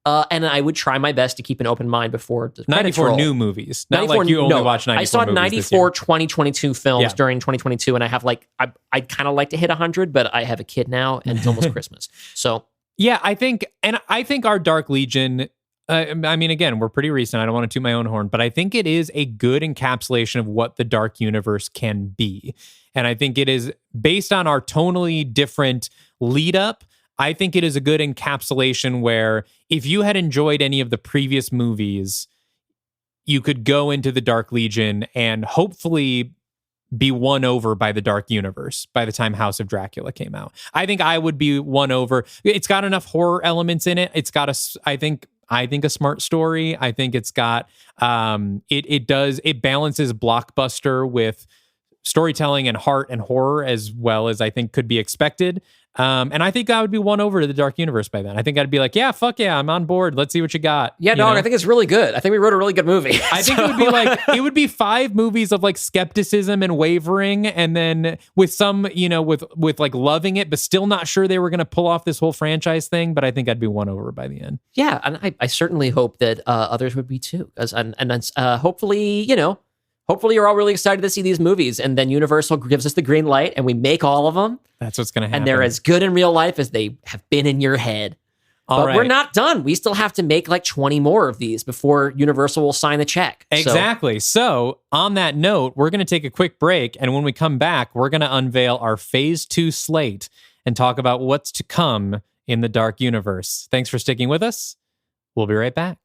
And I would try my best to keep an open mind before the 94 roll. new movies. Not like you only watch 94 I saw movies 94 2022 films during 2022, and I have like, I'd kind of like to hit 100, but I have a kid now, and it's almost Christmas. So yeah, I think our Dark Legion, I mean, again, we're pretty recent. I don't want to toot my own horn, but I think it is a good encapsulation of what the Dark Universe can be. And I think it is based on our tonally different lead up. I think it is a good encapsulation where if you had enjoyed any of the previous movies, you could go into the Dark Legion and hopefully be won over by the Dark Universe by the time House of Dracula came out. I think I would be won over. It's got enough horror elements in it. It's got I think a smart story. I think it's got it balances blockbuster with storytelling and heart and horror as well as I think could be expected. And I think I would be won over to the Dark Universe by then. I think I'd be like, yeah, fuck yeah, I'm on board. Let's see what you got. Yeah, dog, I think it's really good. I think we wrote a really good movie. I think it would be like, it would be 5 movies of like skepticism and wavering, and then with some, you know, with like loving it, but still not sure they were going to pull off this whole franchise thing. But I think I'd be won over by the end. Yeah, and I certainly hope that others would be too. And hopefully, you know, hopefully you're all really excited to see these movies, and then Universal gives us the green light and we make all of them. That's what's going to happen. And they're as good in real life as they have been in your head. But we're not done. We still have to make like 20 more of these before Universal will sign the check. Exactly. So on that note, we're going to take a quick break. And when we come back, we're going to unveil our Phase 2 slate and talk about what's to come in the Dark Universe. Thanks for sticking with us. We'll be right back.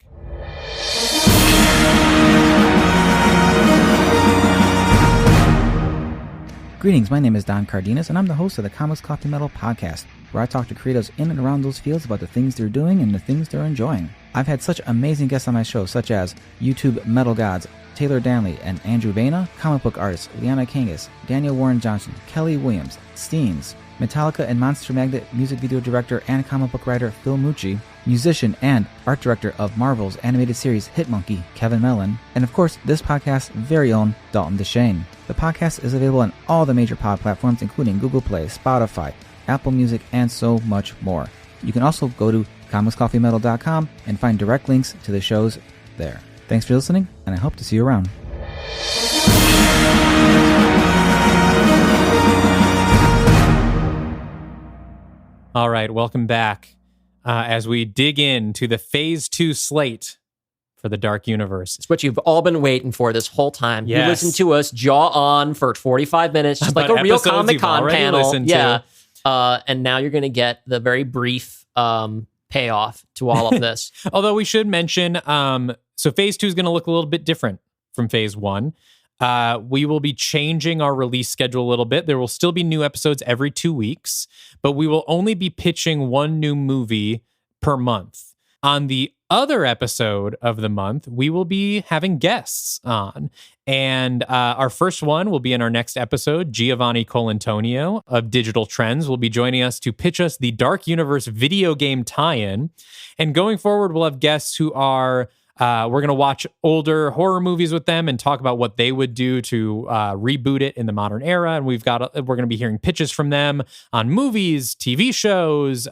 Greetings, my name is Don Cardenas, and I'm the host of the Comics Coffee Metal podcast, where I talk to creators in and around those fields about the things they're doing and the things they're enjoying. I've had such amazing guests on my show, such as YouTube Metal Gods, Taylor Danley and Andrew Vena, comic book artists Liana Kangas, Daniel Warren Johnson, Kelly Williams, Steens, Metallica and Monster Magnet music video director and comic book writer Phil Mucci, musician and art director of Marvel's animated series Hitmonkey, Kevin Mellon, and of course, this podcast's very own Dalton DeShane. The podcast is available on all the major pod platforms, including Google Play, Spotify, Apple Music, and so much more. You can also go to comicscoffeemetal.com and find direct links to the shows there. Thanks for listening, and I hope to see you around. All right, welcome back as we dig into the Phase 2 slate for the Dark Universe. It's what you've all been waiting for this whole time. Yes. You listened to us jaw on for 45 minutes, just like a real Comic-Con panel. Yeah. And now you're going to get the very brief payoff to all of this. Although we should mention, so Phase 2 is going to look a little bit different from Phase 1. We will be changing our release schedule a little bit. There will still be new episodes every 2 weeks, but we will only be pitching one new movie per month. On the other episode of the month, we will be having guests on. And our first one will be in our next episode. Giovanni Colantonio of Digital Trends will be joining us to pitch us the Dark Universe video game tie-in. And going forward, we'll have guests who are... we're going to watch older horror movies with them and talk about what they would do to reboot it in the modern era. And we're going to be hearing pitches from them on movies, TV shows,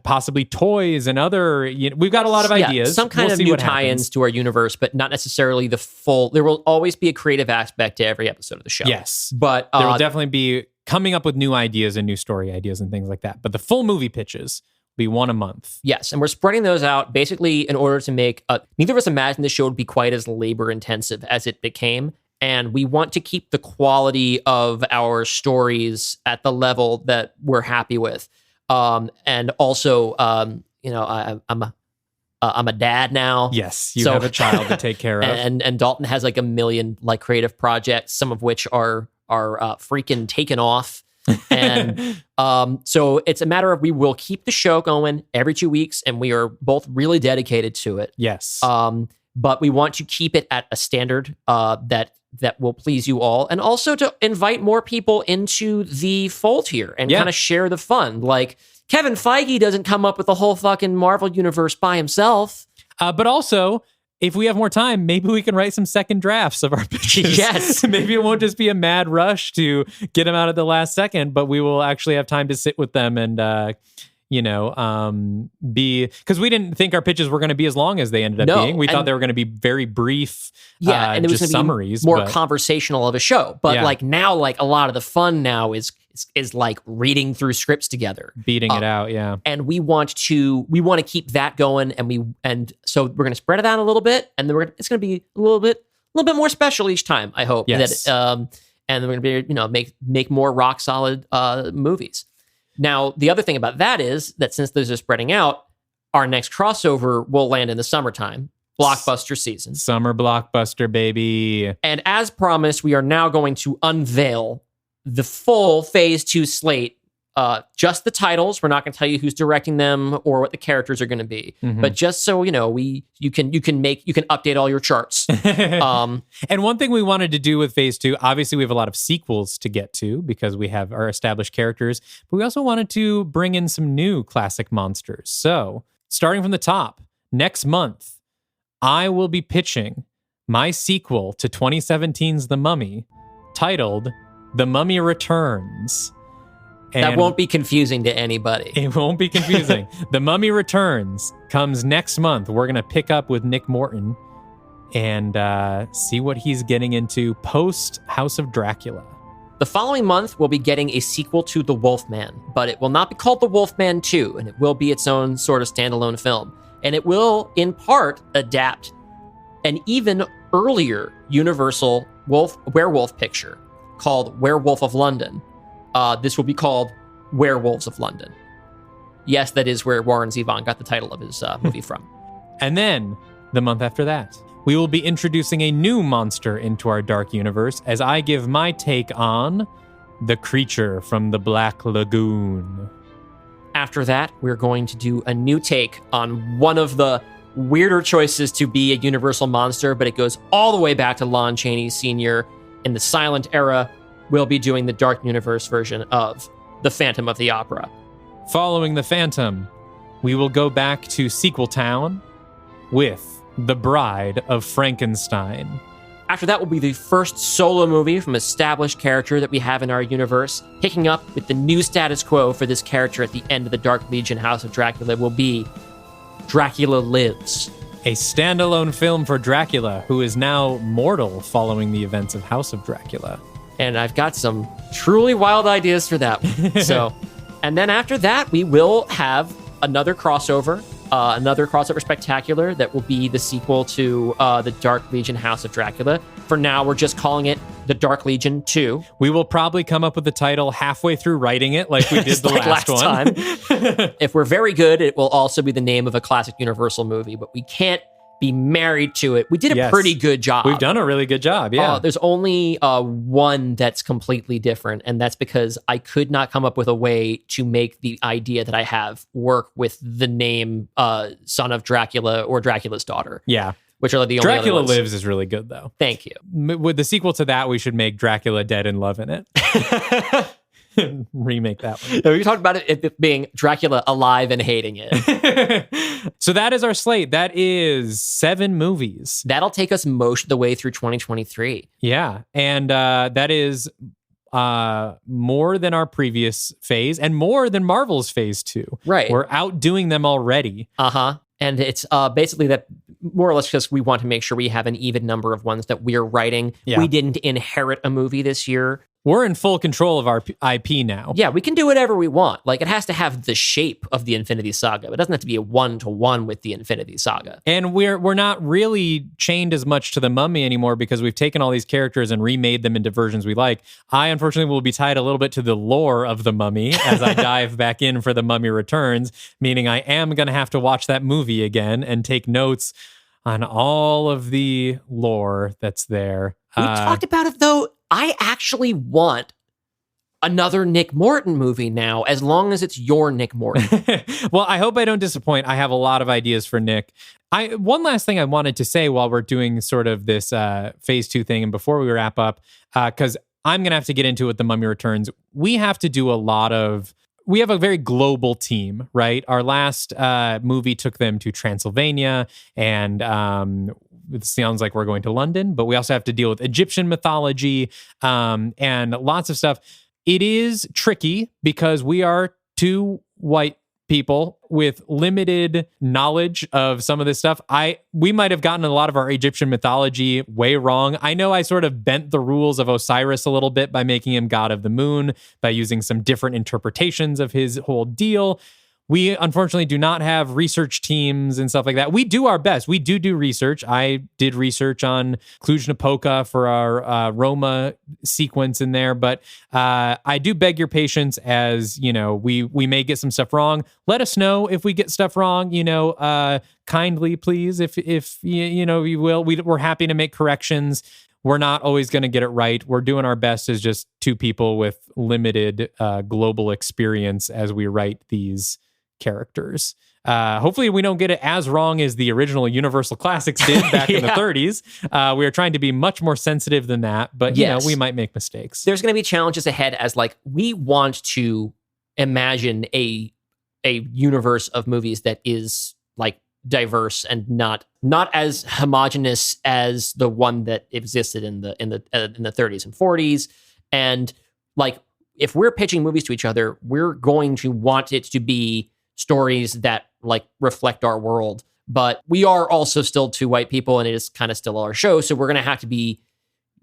possibly toys and other. We've got a lot of ideas. Some kind of new tie-ins to our universe, but not necessarily the full. There will always be a creative aspect to every episode of the show. Yes, but there will definitely be coming up with new ideas and new story ideas and things like that. But the full movie pitches be one a month. Yes, and we're spreading those out basically in order to make... neither of us imagined the show would be quite as labor-intensive as it became, and we want to keep the quality of our stories at the level that we're happy with. And also, I'm a dad now. Yes, you have a child to take care of. And Dalton has like a million like creative projects, some of which are freaking taken off. And so it's a matter of we will keep the show going every 2 weeks, and we are both really dedicated to it. Yes. But we want to keep it at a standard that will please you all, and also to invite more people into the fold here and kind of share the fun. Like Kevin Feige doesn't come up with the whole fucking Marvel universe by himself. But also, if we have more time, maybe we can write some second drafts of our pitches. Yes. Maybe it won't just be a mad rush to get them out at the last second, but we will actually have time to sit with them and, because we didn't think our pitches were going to be as long as they ended up being. We thought they were going to be very brief, and it was just summaries. More conversational of a show. But like now, like a lot of the fun now is like reading through scripts together, beating it out. Yeah. And we want to keep that going. And so we're going to spread it out a little bit, and then it's going to be a little bit more special each time. I hope yes. And then we're going to be, make more rock solid movies. Now, the other thing about that is that since those are spreading out, our next crossover will land in the summertime, blockbuster season. Summer blockbuster, baby. And as promised, we are now going to unveil the full Phase 2 slate. Just the titles. We're not going to tell you who's directing them or what the characters are going to be. Mm-hmm. But just so you know, you can update all your charts. And one thing we wanted to do with Phase 2, obviously we have a lot of sequels to get to because we have our established characters, but we also wanted to bring in some new classic monsters. So, starting from the top, next month, I will be pitching my sequel to 2017's The Mummy, titled The Mummy Returns. And that won't be confusing to anybody. It won't be confusing. The Mummy Returns comes next month. We're going to pick up with Nick Morton and see what he's getting into post House of Dracula. The following month, we'll be getting a sequel to The Wolfman, but it will not be called The Wolfman 2, and it will be its own sort of standalone film. And it will, in part, adapt an even earlier Universal werewolf picture called Werewolf of London. This will be called Werewolves of London. Yes, that is where Warren Zevon got the title of his movie from. And then, the month after that, we will be introducing a new monster into our dark universe as I give my take on the creature from the Black Lagoon. After that, we're going to do a new take on one of the weirder choices to be a Universal monster, but it goes all the way back to Lon Chaney Sr. in the silent era. We'll be doing the Dark Universe version of The Phantom of the Opera. Following The Phantom, we will go back to Sequel Town with The Bride of Frankenstein. After that will be the first solo movie from an established character that we have in our universe. Picking up with the new status quo for this character at the end of the Dark Legion House of Dracula will be Dracula Lives. A standalone film for Dracula, who is now mortal following the events of House of Dracula. And I've got some truly wild ideas for that one. And then after that, we will have another crossover spectacular that will be the sequel to the Dark Legion House of Dracula. For now, we're just calling it the Dark Legion 2. We will probably come up with the title halfway through writing it, like we did the last one. Time. If we're very good, it will also be the name of a classic Universal movie, but we can't be married to it. We did a pretty good job. We've done a really good job, yeah. There's only one that's completely different, and that's because I could not come up with a way to make the idea that I have work with the name Son of Dracula or Dracula's Daughter. Yeah. Which are the only Dracula other ones. Lives is really good, though. Thank you. With the sequel to that, we should make Dracula Dead in Love in it. Remake that one. We talked about it being Dracula Alive and Hating It. So that is our slate. That is 7 movies. That'll take us most of the way through 2023. Yeah. And that is more than our previous phase and more than Marvel's phase 2. Right. We're outdoing them already. Uh-huh. And it's basically that more or less because we want to make sure we have an even number of ones that we're writing. Yeah. We didn't inherit a movie this year. We're in full control of our IP now. Yeah, we can do whatever we want. Like, it has to have the shape of the Infinity Saga. It doesn't have to be a one-to-one with the Infinity Saga. And we're not really chained as much to the Mummy anymore because we've taken all these characters and remade them into versions we like. I, unfortunately, will be tied a little bit to the lore of the Mummy as I dive back in for The Mummy Returns, meaning I am going to have to watch that movie again and take notes on all of the lore that's there. We talked about it, though. I actually want another Nick Morton movie now, as long as it's your Nick Morton. Well, I hope I don't disappoint. I have a lot of ideas for Nick. One last thing I wanted to say while we're doing sort of this phase 2 thing, and before we wrap up, because I'm going to have to get into it with The Mummy Returns. We have to do we have a very global team, right? Our last movie took them to Transylvania, and it sounds like we're going to London, but we also have to deal with Egyptian mythology and lots of stuff. It is tricky because we are 2 white people with limited knowledge of some of this stuff. We might have gotten a lot of our Egyptian mythology way wrong. I know I sort of bent the rules of Osiris a little bit by making him god of the moon, by using some different interpretations of his whole deal. We unfortunately do not have research teams and stuff like that. We do our best. We do research. I did research on Cluj-Napoca for our Roma sequence in there, but I do beg your patience as, we may get some stuff wrong. Let us know if we get stuff wrong, kindly, please, if you will. We're happy to make corrections. We're not always going to get it right. We're doing our best as just 2 people with limited global experience as we write these characters. Hopefully we don't get it as wrong as the original Universal Classics did back in the 30s. We are trying to be much more sensitive than that, but we might make mistakes. There's going to be challenges ahead as we want to imagine a universe of movies that is diverse and not as homogenous as the one that existed in the 30s and 40s. And if we're pitching movies to each other, we're going to want it to be stories that reflect our world, but we are also still 2 white people and it is kind of still our show. So we're going to have to be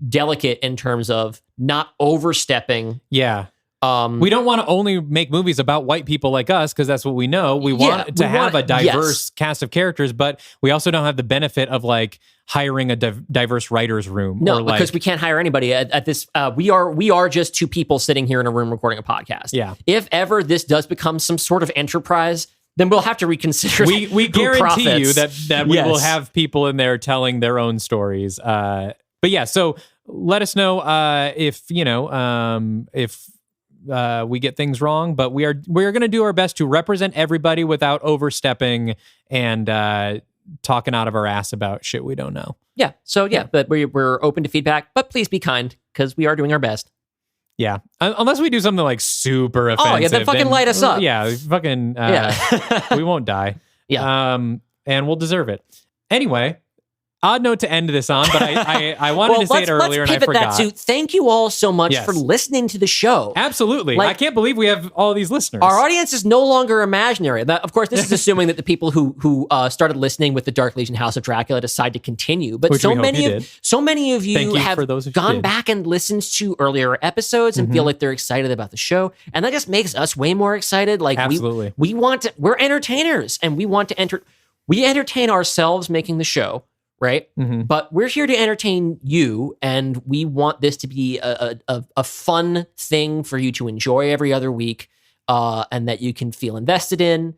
delicate in terms of not overstepping. Yeah. We don't want to only make movies about white people like us because that's what we know. We want to have a diverse cast of characters, but we also don't have the benefit of hiring a diverse writer's room. No, because we can't hire anybody at this. We are just 2 people sitting here in a room recording a podcast. Yeah. If ever this does become some sort of enterprise, then we'll have to reconsider. We guarantee you that we will have people in there telling their own stories. But yeah, so let us know if we get things wrong, but we're going to do our best to represent everybody without overstepping and talking out of our ass about shit we don't know. Yeah. So but we're open to feedback, but please be kind because we are doing our best. Yeah. Unless we do something like super offensive. Oh yeah, then fucking light us up. Yeah, fucking. We won't die. Yeah. And we'll deserve it. Anyway. Odd note to end this on, but I wanted to say it earlier and I forgot. Let's pivot that to thank you all so much for listening to the show. Absolutely. I can't believe we have all these listeners. Our audience is no longer imaginary. Of course, this is assuming that the people who started listening with the Dark Legion House of Dracula decide to continue. But Which so many of you have gone back and listened to earlier episodes and feel like they're excited about the show. And that just makes us way more excited. Like Absolutely. We're entertainers and we want to we entertain ourselves making the show. Right? Mm-hmm. But we're here to entertain you, and we want this to be a fun thing for you to enjoy every other week, and that you can feel invested in,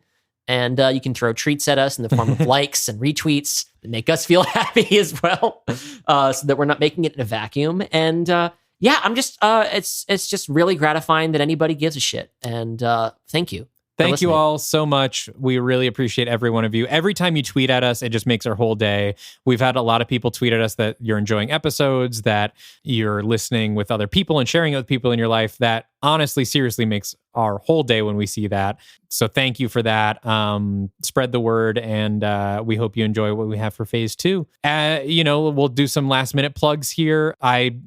and you can throw treats at us in the form of likes and retweets that make us feel happy as well, so that we're not making it in a vacuum. And I'm just, it's just really gratifying that anybody gives a shit. And thank you. Thank you all so much. We really appreciate every one of you. Every time you tweet at us, it just makes our whole day. We've had a lot of people tweet at us that you're enjoying episodes, that you're listening with other people and sharing it with people in your life. That honestly, seriously makes our whole day when we see that. So thank you for that. Spread the word, and we hope you enjoy what we have for phase 2. We'll do some last minute plugs here. I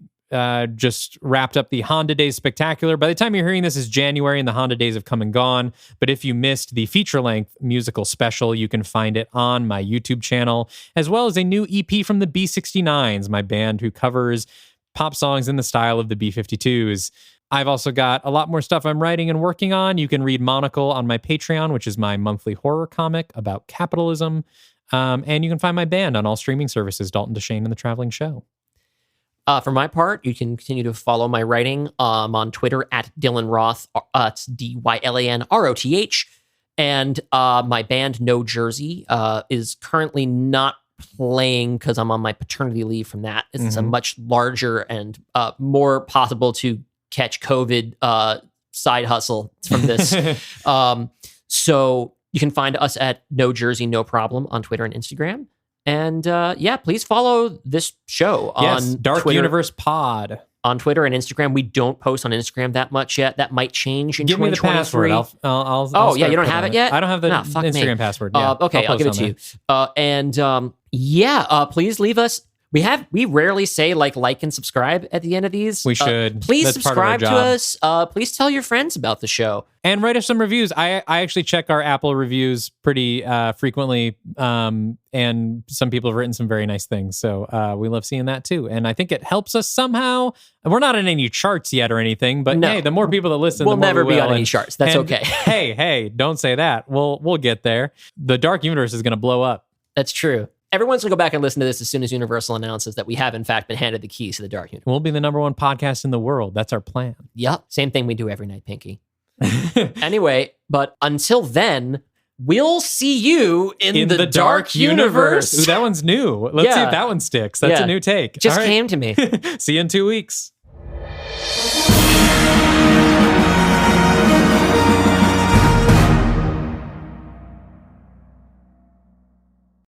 just wrapped up the Honda Days Spectacular. By the time you're hearing this is January and the Honda Days have come and gone. But if you missed the feature-length musical special, you can find it on my YouTube channel, as well as a new EP from the B69s, my band who covers pop songs in the style of the B52s. I've also got a lot more stuff I'm writing and working on. You can read Monocle on my Patreon, which is my monthly horror comic about capitalism. And you can find my band on all streaming services, Dalton Deshane and the Traveling Show. For my part, you can continue to follow my writing on Twitter at Dylan Roth. It's DYLANROTH. And my band No Jersey is currently not playing because I'm on my paternity leave from that. It's a much larger and more possible to catch COVID side hustle from this. So you can find us at No Jersey No Problem on Twitter and Instagram. And please follow this show on Dark Twitter, Universe Pod. On Twitter and Instagram. We don't post on Instagram that much yet. That might change in 2023. Give me the password. I'll you don't have it yet? I don't have the Instagram password. Yeah, okay, I'll give it to you. Please leave us. We rarely say like and subscribe at the end of these. We should. Please That's subscribe part of our job. to us. Please tell your friends about the show. And write us some reviews. I actually check our Apple reviews pretty frequently. And some people have written some very nice things. So we love seeing that too. And I think it helps us somehow. We're not in any charts yet or anything, but hey, the more people that listen, we'll the more never we will. be on any charts. That's okay. hey, don't say that. We'll get there. The Dark Universe is going to blow up. That's true. Everyone's going to go back and listen to this as soon as Universal announces that we have, in fact, been handed the keys to the Dark Universe. We'll be the #1 podcast in the world. That's our plan. Yep. Same thing we do every night, Pinky. Anyway, but until then, we'll see you in the Dark Universe. Ooh, that one's new. Let's see if that one sticks. That's a new take. Just came to me. See you in 2 weeks.